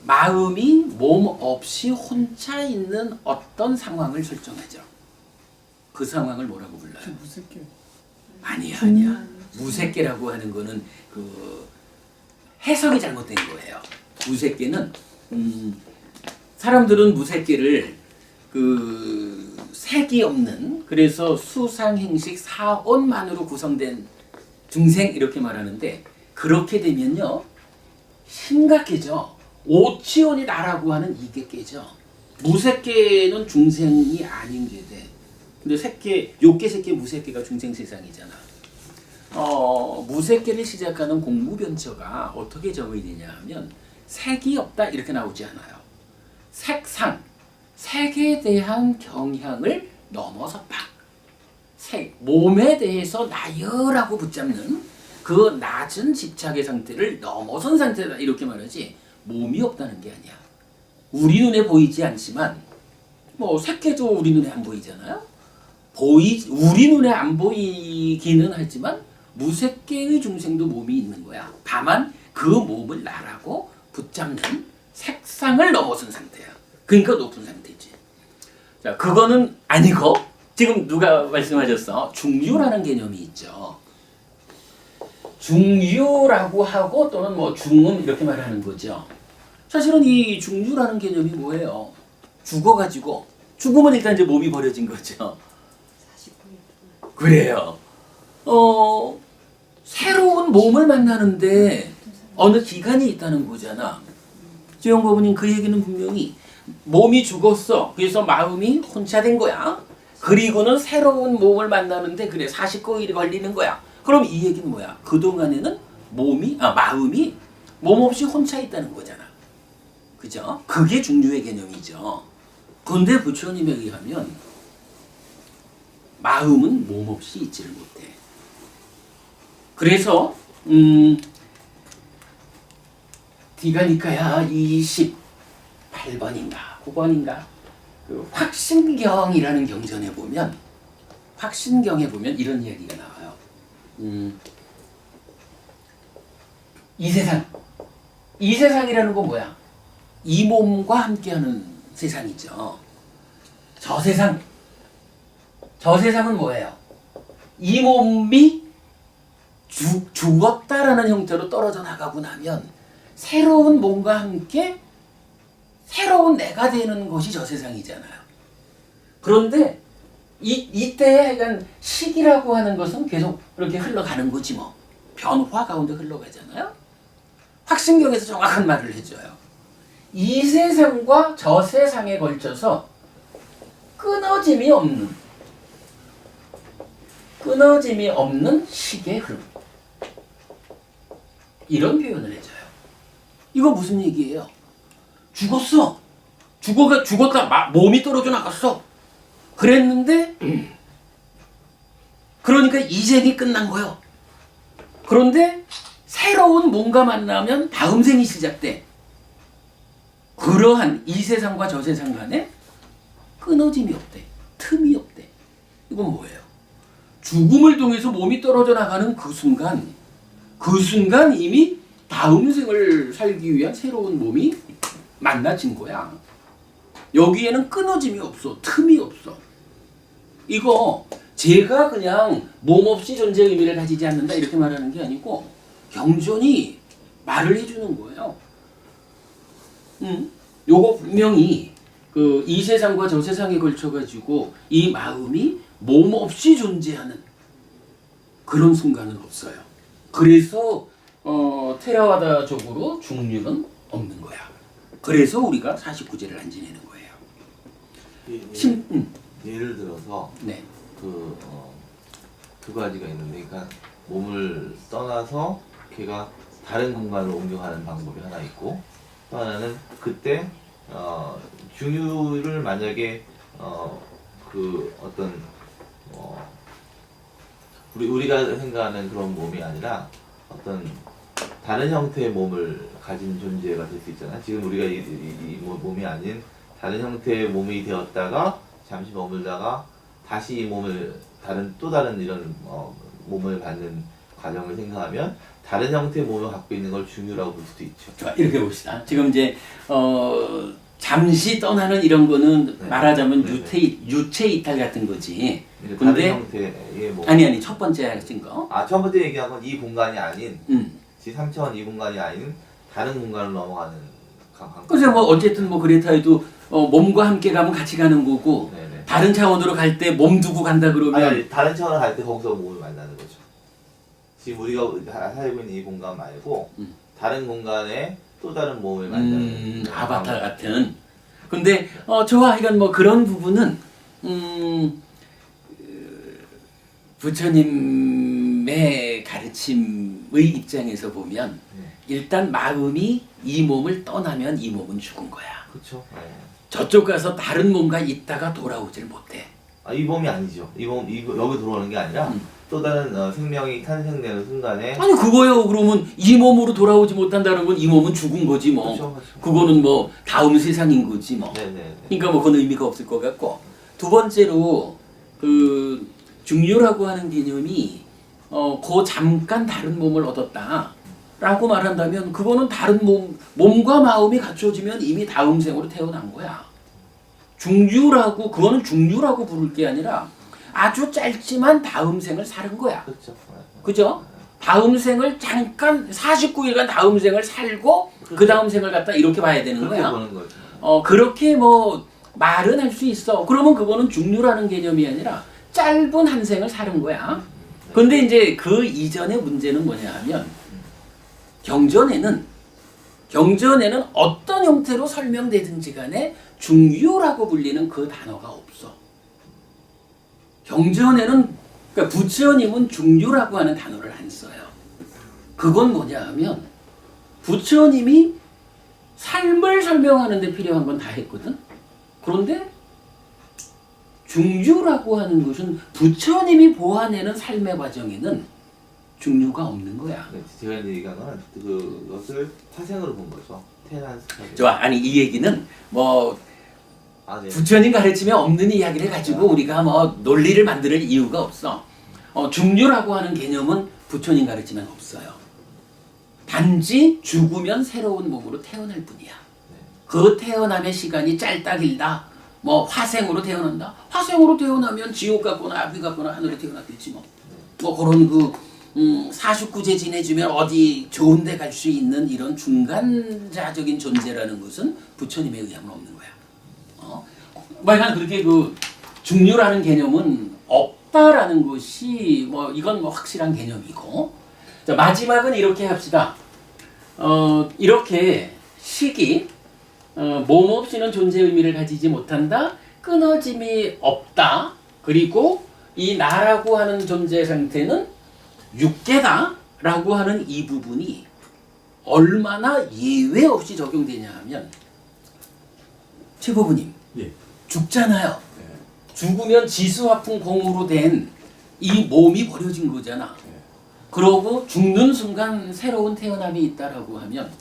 마음이 몸 없이 혼자 있는 어떤 상황을 설정하죠. 그 상황을 뭐라고 불러요? 무섭게. 아니야. 무색계라고 하는 거는 그 해석이 잘못된 거예요. 무색계는 사람들은 무색계를 그 색이 없는 그래서 수상행식 사온만으로 구성된 중생 이렇게 말하는데 그렇게 되면요 심각해져. 오치원이 나라고 하는 이게 깨져. 무색계는 중생이 아닌 게 돼. 근데 색계, 욕계, 색계, 무색계가 중생 세상이잖아. 무색계를 시작하는 공무변처가 어떻게 정의 되냐 하면 색이 없다 이렇게 나오지 않아요. 색상, 색에 대한 경향을 넘어섰다. 색, 몸에 대해서 나열하고 붙잡는 그 낮은 집착의 상태를 넘어선 상태다 이렇게 말하지 몸이 없다는 게 아니야. 우리 눈에 보이지 않지만 뭐 색계도 우리 눈에 안 보이잖아요. 우리 눈에 안 보이기는 하지만 무색계의 중생도 몸이 있는 거야. 다만 그 몸을 나라고 붙잡는 색상을 넘어선 상태야. 그러니까 높은 상태지. 자, 그거는 아니고 지금 누가 말씀하셨어? 중유라는 개념이 있죠. 중유라고 하고 또는 뭐 중음 이렇게 말하는 거죠. 사실은 이 중유라는 개념이 뭐예요? 죽어가지고 죽으면 일단 이제 몸이 버려진 거죠. 그래요. 새로운 몸을 만나는데 어느 기간이 있다는 거잖아. 지영법원님 그 얘기는 분명히 몸이 죽었어. 그래서 마음이 혼자 된 거야. 그리고는 새로운 몸을 만나는데 그래 49일이 걸리는 거야. 그럼 이 얘기는 뭐야? 그동안에는 마음이 몸 없이 혼자 있다는 거잖아. 그죠? 그게 중유의 개념이죠. 그런데 부처님에 의하면 마음은 몸 없이 있지를 못해. 그래서 디가니카야 28번인가 9번인가 그 확신경이라는 경전에 보면 이런 이야기가 나와요. 이 세상이라는 건 뭐야? 이 몸과 함께하는 세상이죠. 저 세상은 뭐예요? 이 몸이 죽었다라는 형태로 떨어져 나가고 나면 새로운 몸과 함께 새로운 내가 되는 것이 저 세상이잖아요. 그런데 이때에 약간 시기라고 하는 것은 계속 이렇게 흘러가는 거지 뭐. 변화 가운데 흘러가잖아요. 확신경에서 정확한 말을 해줘요. 이 세상과 저 세상에 걸쳐서 끊어짐이 없는 시계 흐름. 이런 표현을 해줘요. 이거 무슨 얘기예요? 죽었어. 죽었다. 몸이 떨어져 나갔어. 그랬는데 그러니까 이생이 끝난 거예요. 그런데 새로운 뭔가 만나면 다음 생이 시작돼. 그러한 이 세상과 저 세상 간에 끊어짐이 없대. 틈이 없대. 이건 뭐예요? 죽음을 통해서 몸이 떨어져 나가는 그 순간 이미 다음 생을 살기 위한 새로운 몸이 만나진 거야. 여기에는 끊어짐이 없어. 틈이 없어. 이거 제가 그냥 몸 없이 존재의 의미를 가지지 않는다 이렇게 말하는 게 아니고 경전이 말을 해주는 거예요. 요거 분명히 그 이 세상과 저 세상에 걸쳐가지고 이 마음이 몸 없이 존재하는 그런 순간은 없어요. 그래서 테라와다적으로 중류는 없는 거야. 그래서 우리가 49제를 안 지내는 거예요. 예를 들어서 네. 두 가지가 있는데, 그러니까 몸을 떠나서 걔가 다른 공간으로 옮겨가는 방법이 하나 있고, 또 하나는 그때 중유를 만약에 그 어떤 우리가 생각하는 그런 몸이 아니라 어떤 다른 형태의 몸을 가진 존재가 될 수 있잖아. 지금 우리가 이 몸이 아닌 다른 형태의 몸이 되었다가 잠시 머물다가 다시 이 몸을 또 다른 이런 몸을 갖는 과정을 생각하면 다른 형태의 몸을 갖고 있는 걸 중유라고 볼 수도 있죠. 좋아, 이렇게 봅시다. 지금 이제 잠시 떠나는 이런 거는 네. 말하자면 네. 유체 이탈 같은 거지. 다른 근데 형태의 몸. 아니 첫 번째 하신 거. 첫 번째 얘기한 건 이 공간이 아닌 음. 지3차원 이 공간이 아닌 다른 공간으로 넘어가는 강한. 그래서 뭐 어쨌든 뭐 그레타에도 몸과 함께 가면 같이 가는 거고 네네. 다른 차원으로 갈 때 몸 두고 간다 그러면 아니, 다른 차원을 갈 때 거기서 몸을 만나는 거죠. 지금 우리가 살고 있는 이 공간 말고 다른 공간에 또 다른 몸을 만나는 아바타 같은. 근데 좋아 이건 뭐 그런 부분은 부처님의 가르침의 입장에서 보면 일단 마음이 이 몸을 떠나면 이 몸은 죽은 거야. 그렇죠. 네. 저쪽 가서 다른 몸과 있다가 돌아오질 못해. 이 몸이 아니죠. 여기 들어오는 게 아니라 또 다른 생명이 탄생되는 순간에. 아니 그거요. 그러면 이 몸으로 돌아오지 못한다는 건 이 몸은 죽은 거지 뭐. 그렇죠, 그렇죠. 그거는 뭐 다음 세상인 거지 뭐. 네네. 그러니까 뭐 그건 의미가 없을 것 같고. 두 번째로 그 중류라고 하는 개념이 그 잠깐 다른 몸을 얻었다라고 말한다면 그거는 다른 몸과 마음이 갖춰지면 이미 다음 생으로 태어난 거야. 그거는 중류라고 부를 게 아니라 아주 짧지만 다음 생을 사는 거야. 그렇죠. 그죠? 다음 생을 잠깐 49일간 다음 생을 살고 그 다음 생을 갖다 이렇게 봐야 되는 그렇게 거야. 보는 거죠. 그렇게 뭐 말은 할 수 있어. 그러면 그거는 중류라는 개념이 아니라 짧은 한 생을 사는 거야. 근데 이제 그 이전의 문제는 뭐냐 하면 경전에는 어떤 형태로 설명되든지 간에 중유라고 불리는 그 단어가 없어. 경전에는 그러니까 부처님은 중유라고 하는 단어를 안 써요. 그건 뭐냐 하면 부처님이 삶을 설명하는 데 필요한 건 다 했거든. 그런데 중유라고 하는 것은 부처님이 보아내는 삶의 과정에는 중유가 없는 거야. 네, 제가 이제 얘기한 건 그것을 화생으로 본 거죠. 태어난 스타일. 좋아. 아니 이 얘기는 뭐 네. 부처님 가르침에 없는 이야기를 가지고 우리가 뭐 논리를 만들 이유가 없어. 중유라고 하는 개념은 부처님 가르침엔 없어요. 단지 죽으면 새로운 몸으로 태어날 뿐이야. 그 태어남의 시간이 짧다 길다. 뭐 화생으로 태어난다. 화생으로 태어나면 지옥 같거나 아비 같거나 하늘에 태어났겠지 뭐. 뭐 그런 49제 지내주면 어디 좋은 데 갈 수 있는 이런 중간자적인 존재라는 것은 부처님에 의하면 없는 거야. 만약 그렇게 중류라는 개념은 없다라는 것이 뭐 이건 뭐 확실한 개념이고. 자, 마지막은 이렇게 합시다. 이렇게 시기 몸 없이는 존재의 의미를 가지지 못한다. 끊어짐이 없다. 그리고 이 나라고 하는 존재 상태는 육계다 라고 하는 이 부분이 얼마나 예외 없이 적용되냐 하면 최보부님 예. 죽잖아요. 죽으면 지수화풍공으로 된 이 몸이 버려진 거잖아. 그러고 죽는 순간 새로운 태어남이 있다라고 하면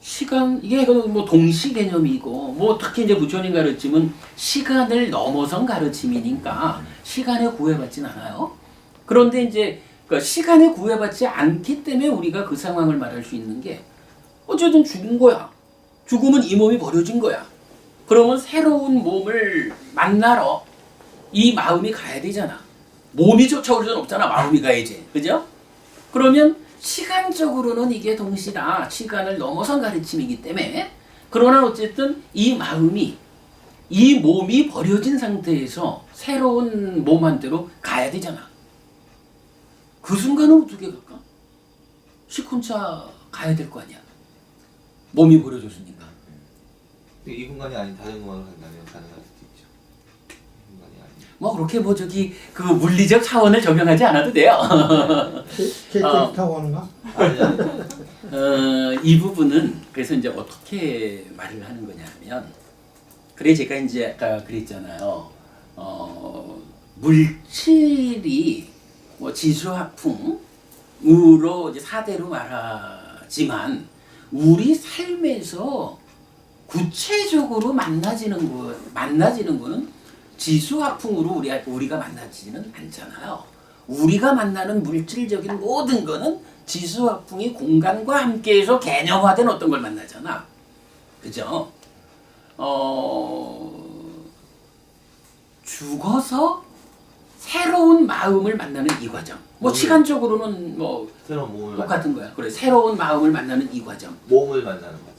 시간 이게 뭐 동시 개념이고 뭐 특히 이제 부처님 가르침은 시간을 넘어선 가르침이니까 시간에 구애받진 않아요. 그런데 이제 그러니까 시간에 구애받지 않기 때문에 우리가 그 상황을 말할 수 있는 게 어쨌든 죽은 거야. 죽으면 이 몸이 버려진 거야. 그러면 새로운 몸을 만나러 이 마음이 가야 되잖아. 몸이 쫓아올 수는 없잖아. 마음이 가야지. 그죠? 그러면 시간적으로는 이게 동시다. 시간을 넘어선 가르침이기 때문에 그러나 어쨌든 이 마음이 이 몸이 버려진 상태에서 새로운 몸한테로 가야 되잖아. 그 순간은 어떻게 갈까? 시콘차 가야 될 거 아니야. 몸이 버려졌으니까. 이 공간이 아닌 다른 공간으로 간다면 가능할 수도 있죠. 이 공간이 아닌. 뭐 그렇게 뭐 저기 그 물리적 차원을 적용하지 않아도 돼요. 케이크 타고 오는가? 아니. 이 부분은 그래서 이제 어떻게 말을 하는 거냐 하면 그래 제가 이제 아까 그랬잖아요. 물질이 뭐 지수화풍으로 이제 사대로 말하지만 우리 삶에서 구체적으로 만나지는 거는 지수화풍으로 우리가 만나지는 않잖아요. 우리가 만나는 물질적인 모든 거는 지수화풍이 공간과 함께해서 개념화된 어떤 걸 만나잖아. 그죠? 죽어서 새로운 마음을 만나는 이 과정. 뭐 시간적으로는 뭐 새로운 몸을 똑같은 거야. 그래, 새로운 마음을 만나는 이 과정. 몸을 만나는 거죠.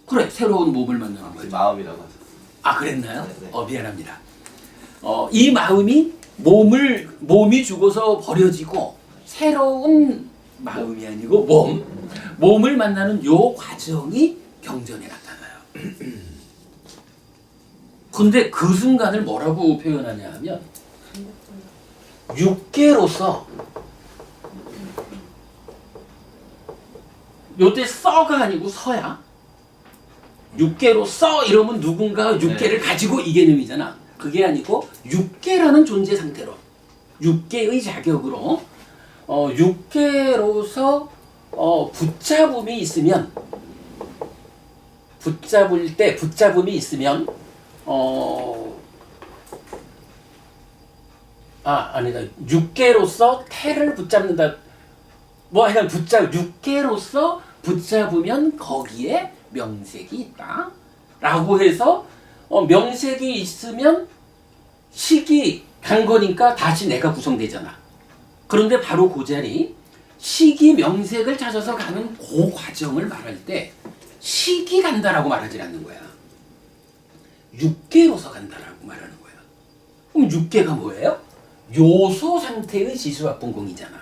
그래, 새로운 몸을 만나는 지금 거지. 마음이라고 하죠. 아, 그랬나요? 네, 네. 미안합니다. 이 마음이 몸이 죽어서 버려지고 새로운 마음이 아니고 몸을 만나는 요 과정이 경전에 나타나요. 근데 그 순간을 뭐라고 표현하냐 하면 육계로서 요때 써가 아니고 서야. 육계로 써 이러면 누군가 육계를 네. 가지고 이 개념이잖아. 그게 아니고 육계라는 존재 상태로 육계의 자격으로 육계로서 붙잡음이 있으면 붙잡음이 있으면 아니다. 육계로서 태를 붙잡는다. 뭐 하여간 육계로서 붙잡으면 거기에 명색이 있다. 라고 해서 명색이 있으면 식이 간 거니까 다시 내가 구성되잖아. 그런데 바로 그 자리 식이 명색을 찾아서 가는 그 과정을 말할 때 식이 간다라고 말하지 않는 거야. 육계로서 간다라고 말하는 거야. 그럼 육계가 뭐예요? 요소 상태의 지수합분공이잖아.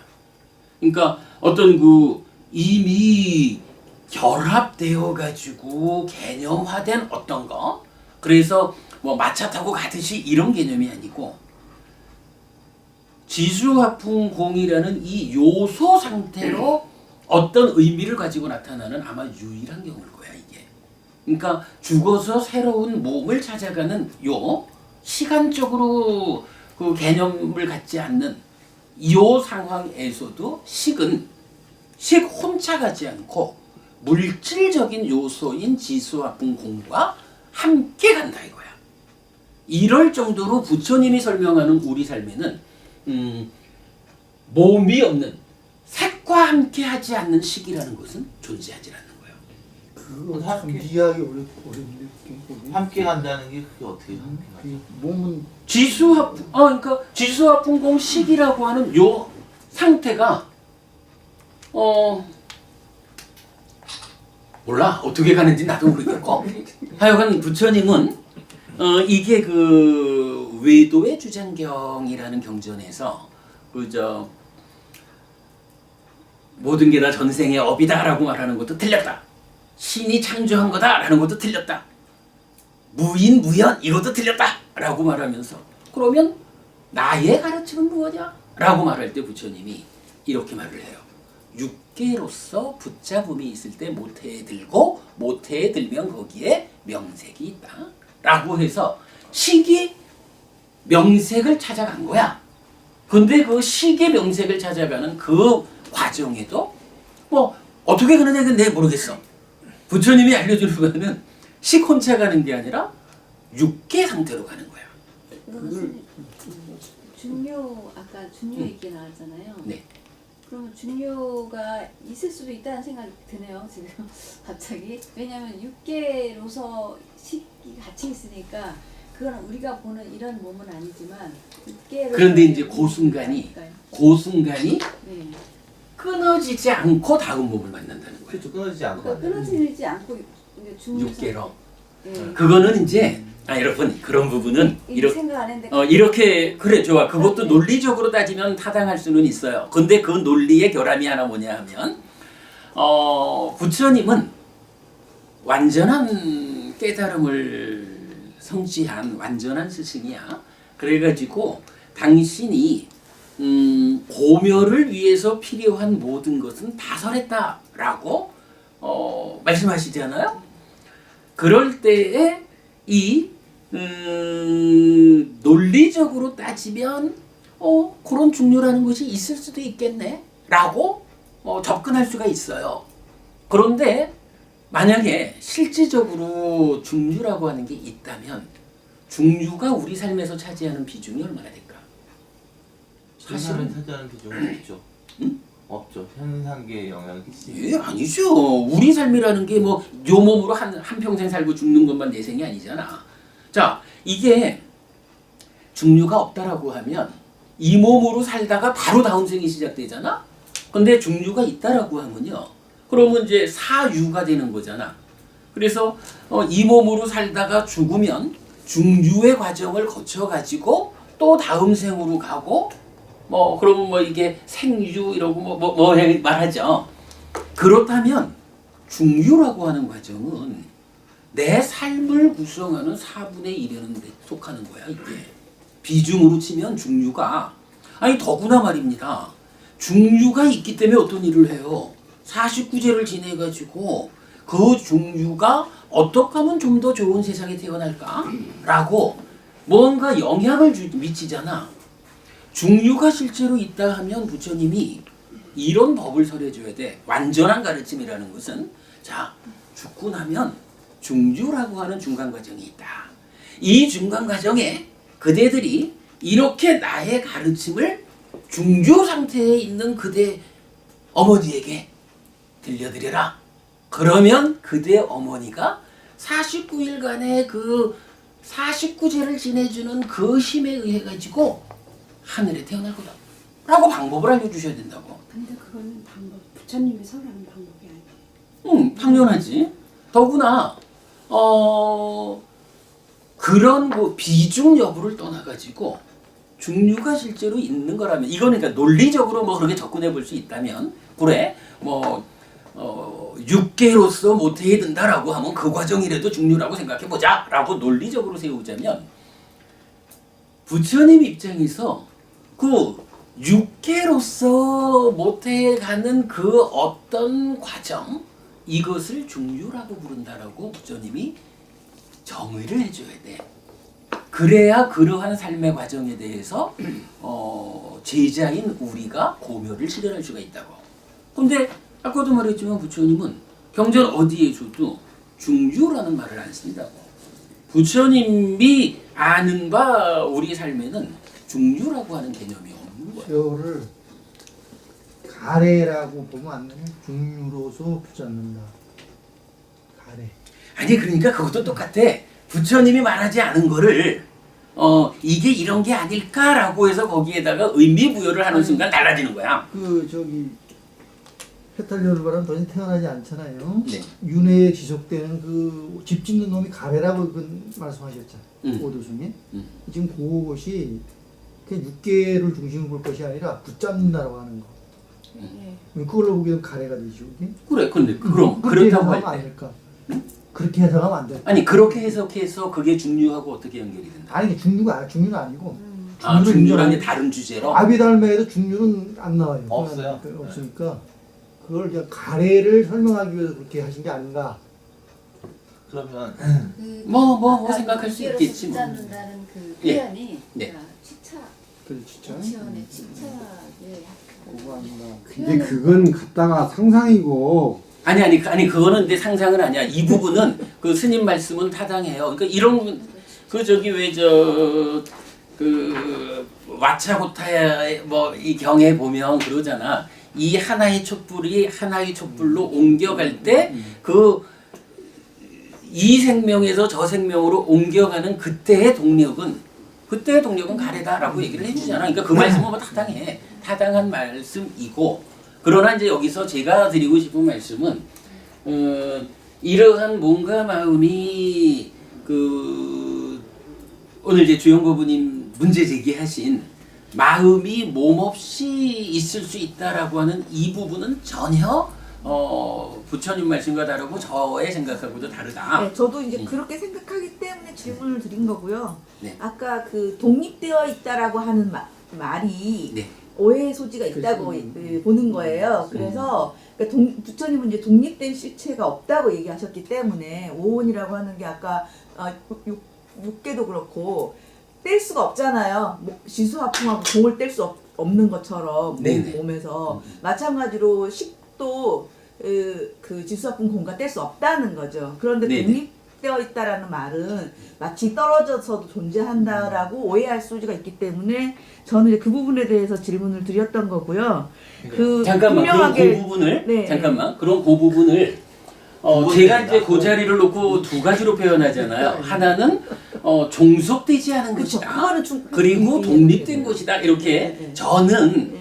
그러니까 어떤 그 이미 결합되어 가지고 개념화된 어떤 거. 그래서 뭐 마차 타고 가듯이 이런 개념이 아니고 지수화풍공이라는 이 요소 상태로 어떤 의미를 가지고 나타나는 아마 유일한 경우일 거야 이게. 그러니까 죽어서 새로운 몸을 찾아가는 요 시간적으로 그 개념을 갖지 않는 요 상황에서도 식은 식 혼자 가지 않고 물질적인 요소인 지수화풍공과 함께 간다 이거야. 이럴 정도로 부처님이 설명하는 우리 삶에는 몸이 없는 색과 함께 하지 않는 식이라는 것은 존재하지 않는 거예요. 그거 참 이해하기 어렵네. 함께 간다는 게 그게 어떻게 함께 가죠? 그 몸은 그러니까 지수화풍공 식이라고 하는 요 상태가 몰라 어떻게 가는지 나도 모르겠고 하여간 부처님은 이게 그 외도의 주장경이라는 경전에서 그저 모든 게 다 전생의 업이다라고 말하는 것도 틀렸다. 신이 창조한 거다라는 것도 틀렸다. 무인 무현 이것도 틀렸다라고 말하면서 그러면 나의 가르침은 무엇이야? 라고 말할 때 부처님이 이렇게 말을 해요. 육계로서 붙잡음이 있을 때 모태에 들고 모태에 들면 거기에 명색이 있다 라고 해서 식이 명색을 찾아간 거야. 근데 그 식의 명색을 찾아가는 그 과정에도 뭐 어떻게 그러냐 내 모르겠어. 부처님이 알려주는 거는 식 혼자 가는 게 아니라 육계 상태로 가는 거야. 그것은 중요 아까 중요 얘기 나왔잖아요. 네. 그러면 중요가 있을 수도 있다는 생각이 드네요. 지금 갑자기 왜냐하면 육계로서 식이 같이 있으니까 그건 우리가 보는 이런 몸은 아니지만 육계로 그런데 이제 그 순간이 네. 끊어지지 않고 다음 몸을 만난다는 거야. 그렇죠. 끊어지지 않고. 그러니까 끊어지지 않고 이제 중요 육계로. 네. 그거는 이제 여러분 그런 부분은 이렇게 생각 안 했는데 이렇게 그래 좋아. 그것도 논리적으로 따지면 타당할 수는 있어요. 근데 그 논리의 결함이 하나 뭐냐 하면 부처님은 완전한 깨달음을 성취한 완전한 스승이야. 그래가지고 당신이 고묘를 위해서 필요한 모든 것은 다 설했다라고 말씀하시잖아요. 그럴 때에 이 논리적으로 따지면 그런 중요라는 것이 있을 수도 있겠네 라고 접근할 수가 있어요. 그런데 만약에 실질적으로 중류라고 하는 게 있다면 중류가 우리 삶에서 차지하는 비중이 얼마나 될까? 사실은 사실은 차지하는 비중은 없죠. 응? 없죠. 현상계에 영향을 끼치지. 예, 아니죠. 우리 삶이라는 게 뭐 요 몸으로 한 평생 살고 죽는 것만 내 생이 아니잖아. 자, 이게 중류가 없다라고 하면 이 몸으로 살다가 바로 다음 생이 시작되잖아. 근데 중류가 있다라고 하면요. 그러면 이제 사유가 되는 거잖아. 그래서 이 몸으로 살다가 죽으면 중유의 과정을 거쳐 가지고 또 다음 생으로 가고 그러면 이게 생유 이러고 말하죠. 그렇다면 중유라고 하는 과정은 내 삶을 구성하는 4분의 1이라는 데 속하는 거야, 이게. 비중으로 치면 중유가 더구나 말입니다. 중유가 있기 때문에 어떤 일을 해요? 49제를 지내가지고 그 중유가 어떻게 하면 좀 더 좋은 세상에 태어날까? 라고 뭔가 영향을 미치잖아. 중유가 실제로 있다 하면 부처님이 이런 법을 설해줘야 돼. 완전한 가르침이라는 것은 자, 죽고 나면 중유라고 하는 중간 과정이 있다. 이 중간 과정에 그대들이 이렇게 나의 가르침을 중유 상태에 있는 그대 어머니에게 들려드려라. 그러면 그대 어머니가 49일간의 그 49제를 지내주는 그 힘에 의해 가지고 하늘에 태어날 거다. 라고 방법을 알려주셔야 된다고. 근데 그거는 부처님이 설하는 방법이 아니에요. 당연하지. 더구나 그런 그 비중 여부를 떠나가지고 중류가 실제로 있는 거라면 이거는 그러니까 논리적으로 그렇게 접근해 볼 수 있다면 그래 육계로서 모태에 든다라고 하면 그 과정이라도 중류라고 생각해 보자라고 논리적으로 세우자면 부처님 입장에서 그 육계로서 모태에 가는 그 어떤 과정 이것을 중류라고 부른다라고 부처님이 정의를 해줘야 돼. 그래야 그러한 삶의 과정에 대해서 제자인 우리가 고묘를 실현할 수가 있다고. 근데 아까도 말했지만 부처님은 경전 어디에서도 중유라는 말을 안 쓴다고. 부처님이 아는 바 우리 삶에는 중유라고 하는 개념이 없는 거야. 이거를 가래라고 보면 안 되면 중유로서 붙잡는다. 가래. 아니 그러니까 그것도 똑같아. 부처님이 말하지 않은 거를 이게 이런 게 아닐까라고 해서 거기에다가 의미 부여를 하는 순간 달라지는 거야. 해탈료를 바라면 더 이상 태어나지 않잖아요. 네. 윤회에 지속되는 그 집 짓는 놈이 가래라고 말씀하셨잖아요. 오도중에. 지금 그것이 그냥 육계를 중심으로 볼 것이 아니라 붙잡는다라고 하는 거. 그걸로 보기에는 가래가 되죠. 그게? 그래, 근데 그럼 그렇게 그렇다고 해석하면 할 안 때, 될까? 그렇게 해석하면 안 돼. 아니 그렇게 해석해서 그게 중류하고 어떻게 연결이 된다? 아니 중류는 아니고. 중류라는 게 인정하는- 다른 주제로. 아비달매에도 중류는 안 나와요. 없어요. 없으니까 그걸 그냥 가래를 설명하기 위해서 그렇게 하신 게 아닌가. 그러면 아까 생각할 수 육계로서 있겠지 뭐. 붙잡는다는 그 예. 표현이 네. 치차 그래 진짜. 유치원의 치차의 근데 그건 갖다가 상상이고 아니 그거는 근데 상상은 아니야. 이 부분은 그 스님 말씀은 타당해요. 그러니까 이런 그 저기 왜 저 그 와차고타야 뭐 이 경에 보면 그러잖아. 이 하나의 촛불이 하나의 촛불로 옮겨갈 때 그 이 생명에서 저 생명으로 옮겨가는 그때의 동력은 가래다라고 얘기를 해주잖아. 그러니까 그 말씀은 뭐 타당한 말씀이고, 그러나 이제 여기서 제가 드리고 싶은 말씀은 이러한 뭔가 마음이 그 오늘 이제 주영거부님 문제 제기하신 마음이 몸없이 있을 수 있다라고 하는 이 부분은 전혀 부처님 말씀과 다르고 저의 생각하고도 다르다. 네, 저도 이제 그렇게 생각하기 때문에 질문을 드린 거고요. 네. 아까 그 독립되어 있다라고 하는 말이 네. 오해의 소지가 있다고 보는 거예요. 그래서 그러니까 부처님은 이제 독립된 실체가 없다고 얘기하셨기 때문에 오온이라고 하는 게 아까 육계도 그렇고 뗄 수가 없잖아요. 지수화풍하고 공을 뗄 수 없는 것처럼 네네. 몸에서 마찬가지로 식도 그 지수화풍 공과 뗄 수 없다는 거죠. 그런데 네네. 독립되어 있다라는 말은 마치 떨어져서도 존재한다라고 오해할 소지가 있기 때문에 저는 이제 그 부분에 대해서 질문을 드렸던 거고요. 그 잠깐만 그럼 분명하게 그 부분을 네. 그럼 그 부분을 제가 부분입니다. 이제 그 자리를 놓고 두 가지로 표현하잖아요. 하나는 종속되지 않은 그렇죠. 것이다. 그거는 그리고 독립된 것이다. 이렇게 네. 저는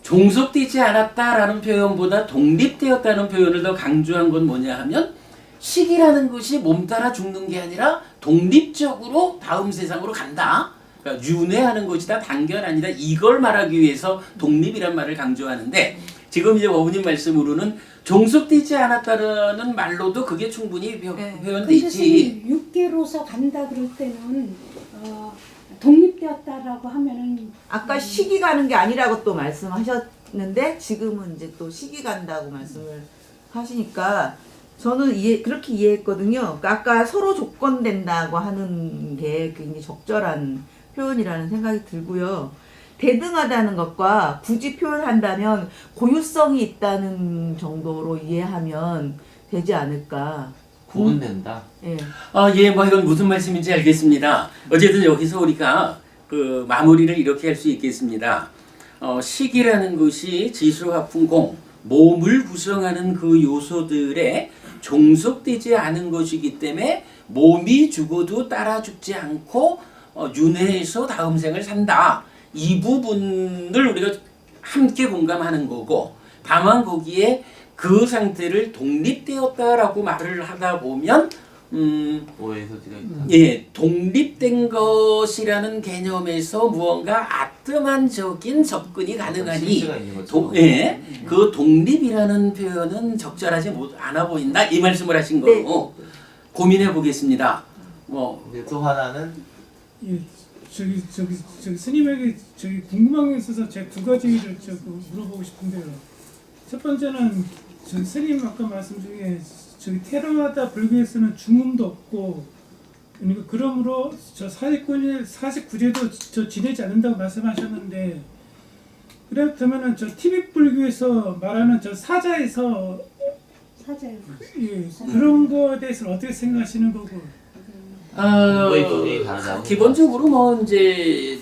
종속되지 않았다라는 표현보다 독립되었다는 표현을 더 강조한 건 뭐냐 하면 식이라는 것이 몸 따라 죽는 게 아니라 독립적으로 다음 세상으로 간다. 그러니까 윤회하는 것이다. 단견 아니다. 이걸 말하기 위해서 독립이란 말을 강조하는데 지금 이제 어머님 말씀으로는 종속되지 않았다는 말로도 그게 충분히 표현돼 근데 있지. 선생님 육계로서 간다 그럴 때는 독립되었다라고 하면은 아까 시기 가는 게 아니라고 또 말씀하셨는데 지금은 이제 또 시기 간다고 말씀을 하시니까 저는 그렇게 이해했거든요. 그러니까 아까 서로 조건된다고 하는 게 굉장히 적절한 표현이라는 생각이 들고요. 대등하다는 것과 굳이 표현한다면 고유성이 있다는 정도로 이해하면 되지 않을까. 구분된다. 예. 뭐 이건 무슨 말씀인지 알겠습니다. 어쨌든 여기서 우리가 그 마무리를 이렇게 할 수 있겠습니다. 식이라는 것이 지수화풍공, 몸을 구성하는 그 요소들에 종속되지 않은 것이기 때문에 몸이 죽어도 따라 죽지 않고 윤회해서 다음 생을 산다. 이 부분을 우리가 함께 공감하는 거고, 다만 거기에 그 상태를 독립되었다라고 말을 하다 보면 오해의 소지가 있다. 예, 독립된 것이라는 개념에서 무언가 아뜨만적인 접근이 가능하니 실체가 있는 거죠. 그 독립이라는 표현은 적절하지 않아 보인다 이 말씀을 하신 거고 고민해 보겠습니다. 이제 또 하나는 예, 저기 스님에게 궁금한 게 있어서 제가 두 가지를 물어보고 싶은데요. 첫 번째는 스님 아까 말씀 중에 테라와다 불교에서는 중음도 없고 그러니까 그러므로 49제도 지내지 않는다고 말씀하셨는데, 그렇다면은 티벳 불교에서 말하는 사자에서 사자예요. 예, 그런 거에 대해서는 어떻게 생각하시는 거고? 공부의 기준이 다르다고. 기본적으로 이제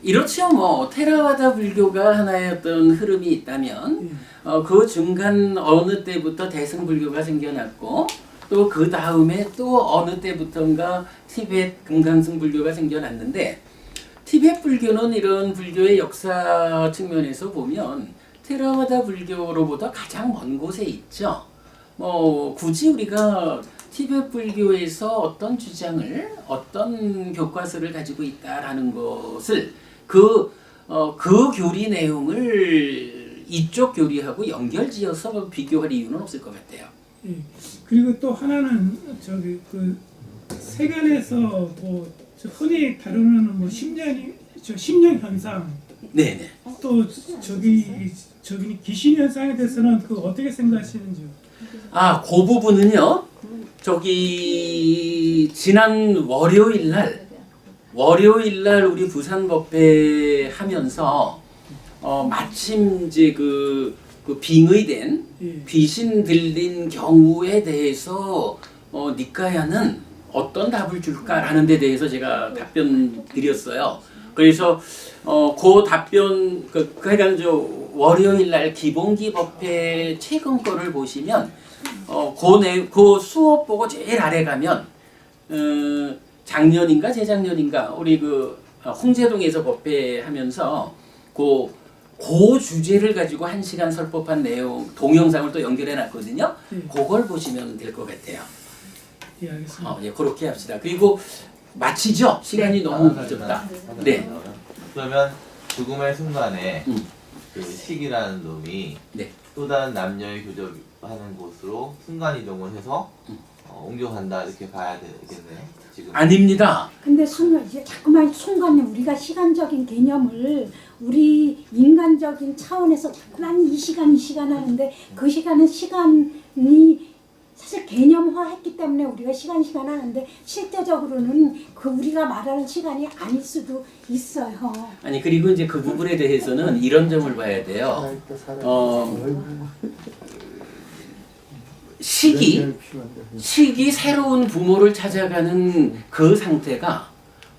이렇죠. 테라와다 불교가 하나의 어떤 흐름이 있다면 그 중간 어느 때부터 대승 불교가 생겨났고 또 그 다음에 또 어느 때부터인가 티벳 금강승 불교가 생겨났는데, 티벳 불교는 이런 불교의 역사 측면에서 보면 테라와다 불교로보다 가장 먼 곳에 있죠. 굳이 우리가 티벳 불교에서 어떤 주장을, 어떤 교과서를 가지고 있다라는 것을 그 교리 내용을 이쪽 교리하고 연결지어서 비교할 이유는 없을 것 같아요. 예. 그리고 또 하나는 세간에서 흔히 다루는 심령 현상, 네네. 또 저기 귀신 현상에 대해서는 그 어떻게 생각하시는지요? 아, 그 부분은요. 저기 지난 월요일 날 우리 부산 법회 하면서 마침 이제 그 빙의된 예. 귀신 들린 경우에 대해서 니까야는 어떤 답을 줄까라는 데 대해서 제가 답변 드렸어요. 그래서 그 답변 그러니까 월요일 날 기본기 법회 최근 거를 보시면 그 수업 보고 제일 아래 가면 작년인가 재작년인가 우리 그 홍제동에서 법회하면서 그 주제를 가지고 1시간 설법한 내용 동영상을 또 연결해 놨거든요. 그걸 보시면 될 것 같아요. 예, 알겠습니다. 예, 그렇게 합시다. 그리고 마치죠? 시간이 너무 늦었다. 네. 그러면 죽음의 순간에 음. 그 식이라는 놈이 네. 또 다른 남녀의 교접하는 곳으로 순간 이동을 해서 옮겨간다 이렇게 봐야 되겠네요. 지금 아닙니다. 근데 이제 자꾸만 순간에 우리가 시간적인 개념을 우리 인간적인 차원에서 자꾸만 이 시간 하는데 그 시간이 사실 개념화했기 때문에 우리가 시간 하는데 실제적으로는 그 우리가 말하는 시간이 아닐 수도 있어요. 아니 그리고 이제 그 부분에 대해서는 이런 점을 봐야 돼요. 시기 새로운 부모를 찾아가는 그 상태가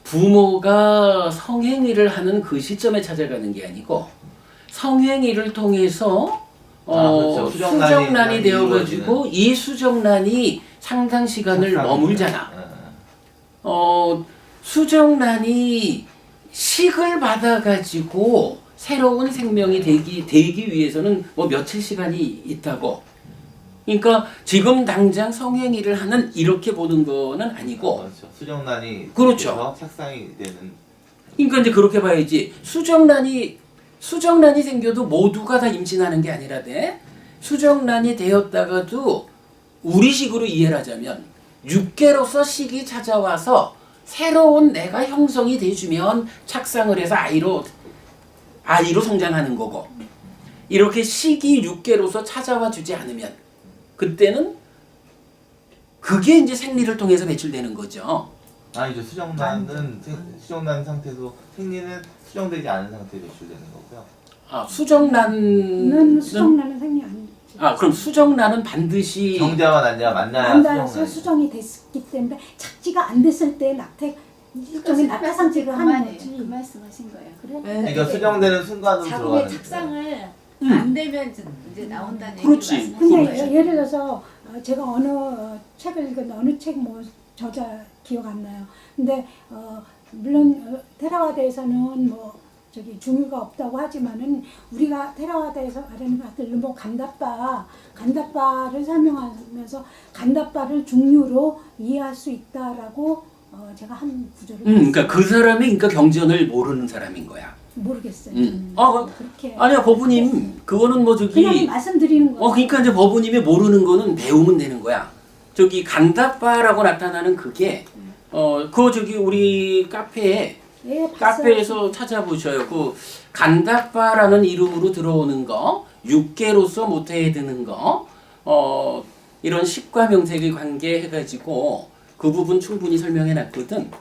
부모가 성행위를 하는 그 시점에 찾아가는 게 아니고 성행위를 통해서 그렇죠. 수정란이 되어가지고 이 수정란이 상당 시간을 머물잖아. 수정란이 식을 받아가지고 새로운 생명이 되기 위해서는 뭐 며칠 시간이 있다고. 그러니까 지금 당장 성행위를 하는 이렇게 보는 거는 아니고. 그렇죠. 수정란이 그렇죠. 착상이 되는. 그러니까 이제 그렇게 봐야지. 수정란이 생겨도 모두가 다 임신하는 게 아니라 수정란이 되었다가도 우리식으로 이해를 하자면 육계로서 식이 찾아와서 새로운 내가 형성이 돼주면 착상을 해서 아이로 성장하는 거고 이렇게 식이 육계로서 찾아와 주지 않으면 그때는 그게 이제 생리를 통해서 배출되는 거죠. 아니죠. 수정란은 수정란 상태에서 생리는 수정되지 않은 상태에 배출되는 거고요. 아, 수정란은 생리 아니죠. 그럼 수정란은 반드시 정자와 난자가 만나야 만나서 수정이 됐기 때문에 착지가 안 됐을 때 일종의 낙태 상태를 하는 거지. 그 말씀하신 거예요. 그래? 그러니까 수정되는 순간으로 자궁의 들어가는 착상을 안 되면 이제 나온다는 얘기를 그렇지. 말씀하신 근데 거예요. 예를 들어서 제가 어느 책을 읽었는데 어느 책 저자 기억 안 나요. 근데 물론 테라와다에서는 중유가 없다고 하지만은 우리가 테라와다에서 말하는 것들은 간다빠를 설명하면서 간다빠를 중유로 이해할 수 있다라고 제가 한 구절을 그러니까 그 사람이 경전을 모르는 사람인 거야. 모르겠어요. 그렇게 아니야 법우님 그거는 그냥 말씀드리는 거예요. 그러니까 이제 법우님이 모르는 거는 배우면 되는 거야. 간다빠라고 나타나는 그게 우리 카페에서 찾아보셔요. 그 간다빠라는 이름으로 들어오는 거, 육계로서 모태에 드는 거, 이런 식과 명색의 관계 해가지고 그 부분 충분히 설명해 놨거든.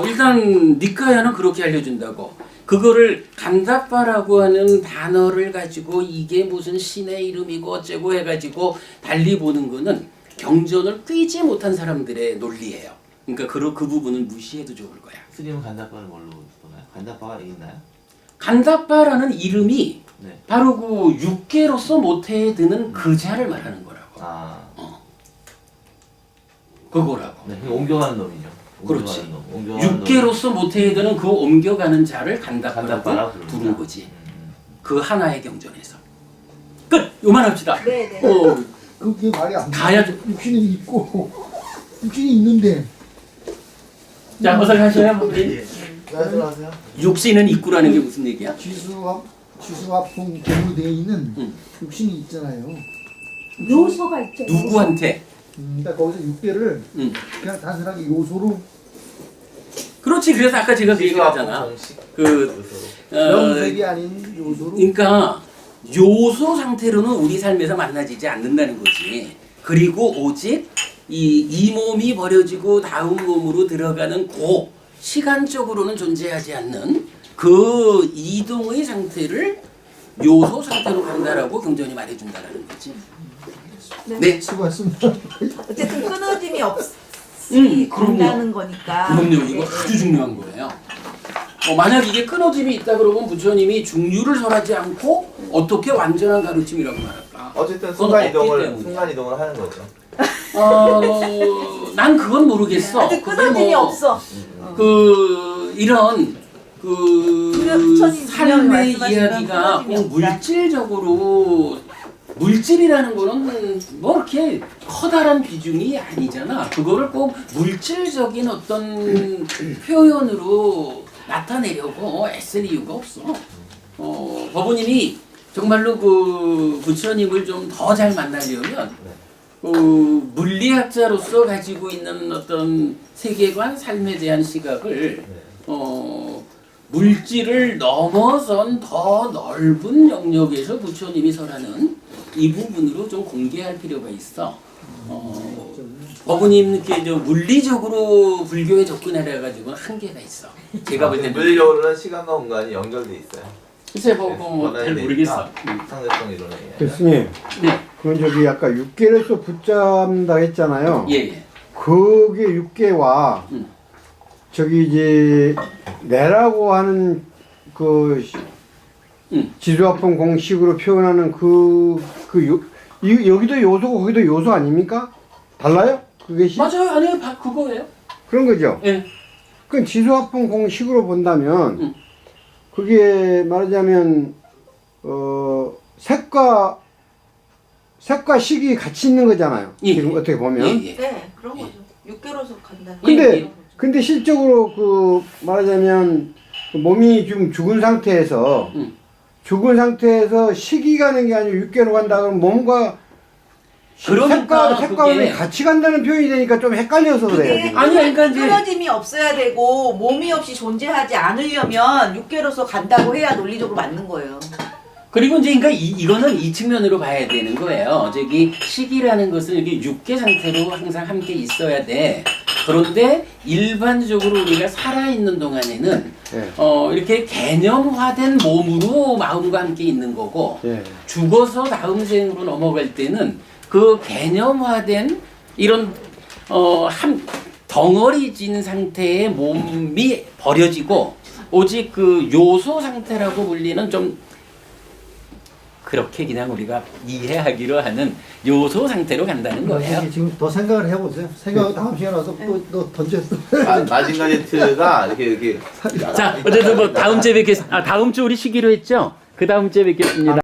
일단 니까야는 그렇게 알려준다고. 그거를 간다빠라고 하는 단어를 가지고 이게 무슨 신의 이름이고 어쩌고 해가지고 달리 보는 거는 경전을 꿰지 못한 사람들의 논리예요. 그러니까 그 부분은 무시해도 좋을 거야. 스님은 간다빠를 뭘로 보나요? 간다빠가 있나요? 간다빠라는 이름이 네. 바로 그 육계로서 모태에 드는 그 자를 말하는 거라고. 그거라고. 네, 옮겨가는 놈이죠. 그렇지. 육계로서 모태에 드는 그 옮겨가는 자를 간다빠라고 부른 거지. 그 하나의 경전에서. 끝! 요만합시다. 네네. 그게 말이 안 돼. 가야죠. 육신이 있고 육신이 있는데. 자, 어서 가셔요. 우리. 하세요. 육신은 있구라는 게 무슨 얘기야? 지수화풍 공으로 되어 있는 육신이 있잖아요. 요소가 있죠. 누구한테? 그러니까 거기서 육계를 그냥 단순하게 요소로 그렇지. 그래서 아까 제가 그 얘기하잖아. 그 명색이 아닌 요소로. 그러니까 요소 상태로는 우리 삶에서 만나지지 않는다는 거지. 그리고 오직 이 몸이 버려지고 다음 몸으로 들어가는 그 시간적으로는 존재하지 않는 그 이동의 상태를 요소 상태로 간다라고 경전이 말해준다라는 거지. 네. 수고하셨습니다. 어쨌든 끊어짐이 없이 간다는 거니까. 그럼요. 이거 네. 아주 중요한 거예요. 만약 이게 끊어짐이 있다 그러면 부처님이 중류를 설하지 않고 어떻게 완전한 가르침이라고 말할까? 어쨌든 그건 순간 없기 이동을 때문이야. 하는 거죠. 난 그건 모르겠어. 아직 그게 끊어짐이 없어. 이런 부처님 삶의 말씀하신 이야기가 끊어짐이 꼭 없다. 물질적으로 물질이라는 거는 뭐 이렇게 커다란 비중이 아니잖아. 그거를 꼭 물질적인 어떤 표현으로 나타내려고 애쓸 이유가 없어. 법원님이 정말로 그 부처님을 좀 더 잘 만나려면 물리학자로서 가지고 있는 어떤 세계관, 삶에 대한 시각을 물질을 넘어선 더 넓은 영역에서 부처님이 설하는 이 부분으로 좀 공개할 필요가 있어. 법원님께 좀 물리적으로 불교에 접근하려 가지고는 한계가 있어. 제가 볼 때는 물리적으로는 시간과 공간이 연결돼 있어요. 글쎄 잘 모르겠어. 상대성 이론에 의하면. 교수님, 네, 그건 저기 아까 육계로서 붙잡는다 했잖아요. 예. 그게 육계와 저기 이제 내라고 하는 그 지수화풍 공식으로 표현하는 여기도 요소고 거기도 요소 아닙니까? 달라요? 그게 맞아요. 아니요, 그거예요. 그런 거죠. 예. 그 지수화풍 공식으로 본다면 그게 말하자면 색과 식이 같이 있는 거잖아요. 예, 지금 예. 어떻게 보면. 예. 네, 그런 거죠. 6개로서 간다. 근데 실적으로 그 말하자면 그 몸이 좀 죽은 상태에서 식이 가는 게 아니고 육계로 간다 그러면 몸과 그러니까 색깔이 그게- 같이 간다는 표현이 되니까 좀 헷갈려서 그래요. 그게 지금. 아니, 그러니까 이제 끊어짐이 없어야 되고 몸이 없이 존재하지 않으려면 6개로서 간다고 해야 논리적으로 맞는 거예요. 그리고 이제 그러니까 이거는 이 측면으로 봐야 되는 거예요. 저기 식이라는 것은 이게 육계 상태로 항상 함께 있어야 돼. 그런데 일반적으로 우리가 살아있는 동안에는 예. 이렇게 개념화된 몸으로 마음과 함께 있는 거고 예. 죽어서 다음 생으로 넘어갈 때는 그 개념화된 이런 한 덩어리진 상태의 몸이 버려지고 오직 그 요소 상태라고 불리는 좀 그렇게 그냥 우리가 이해하기로 하는 요소 상태로 간다는 거예요. 지금 더 생각을 해보세요. 생각 다음 시간에 와서 또 던졌어. 마징가제트가 이렇게 자, 어쨌든 뭐 다음 주에 뵙겠습니다. 다음 주 우리 쉬기로 했죠? 그 다음 주에 뵙겠습니다.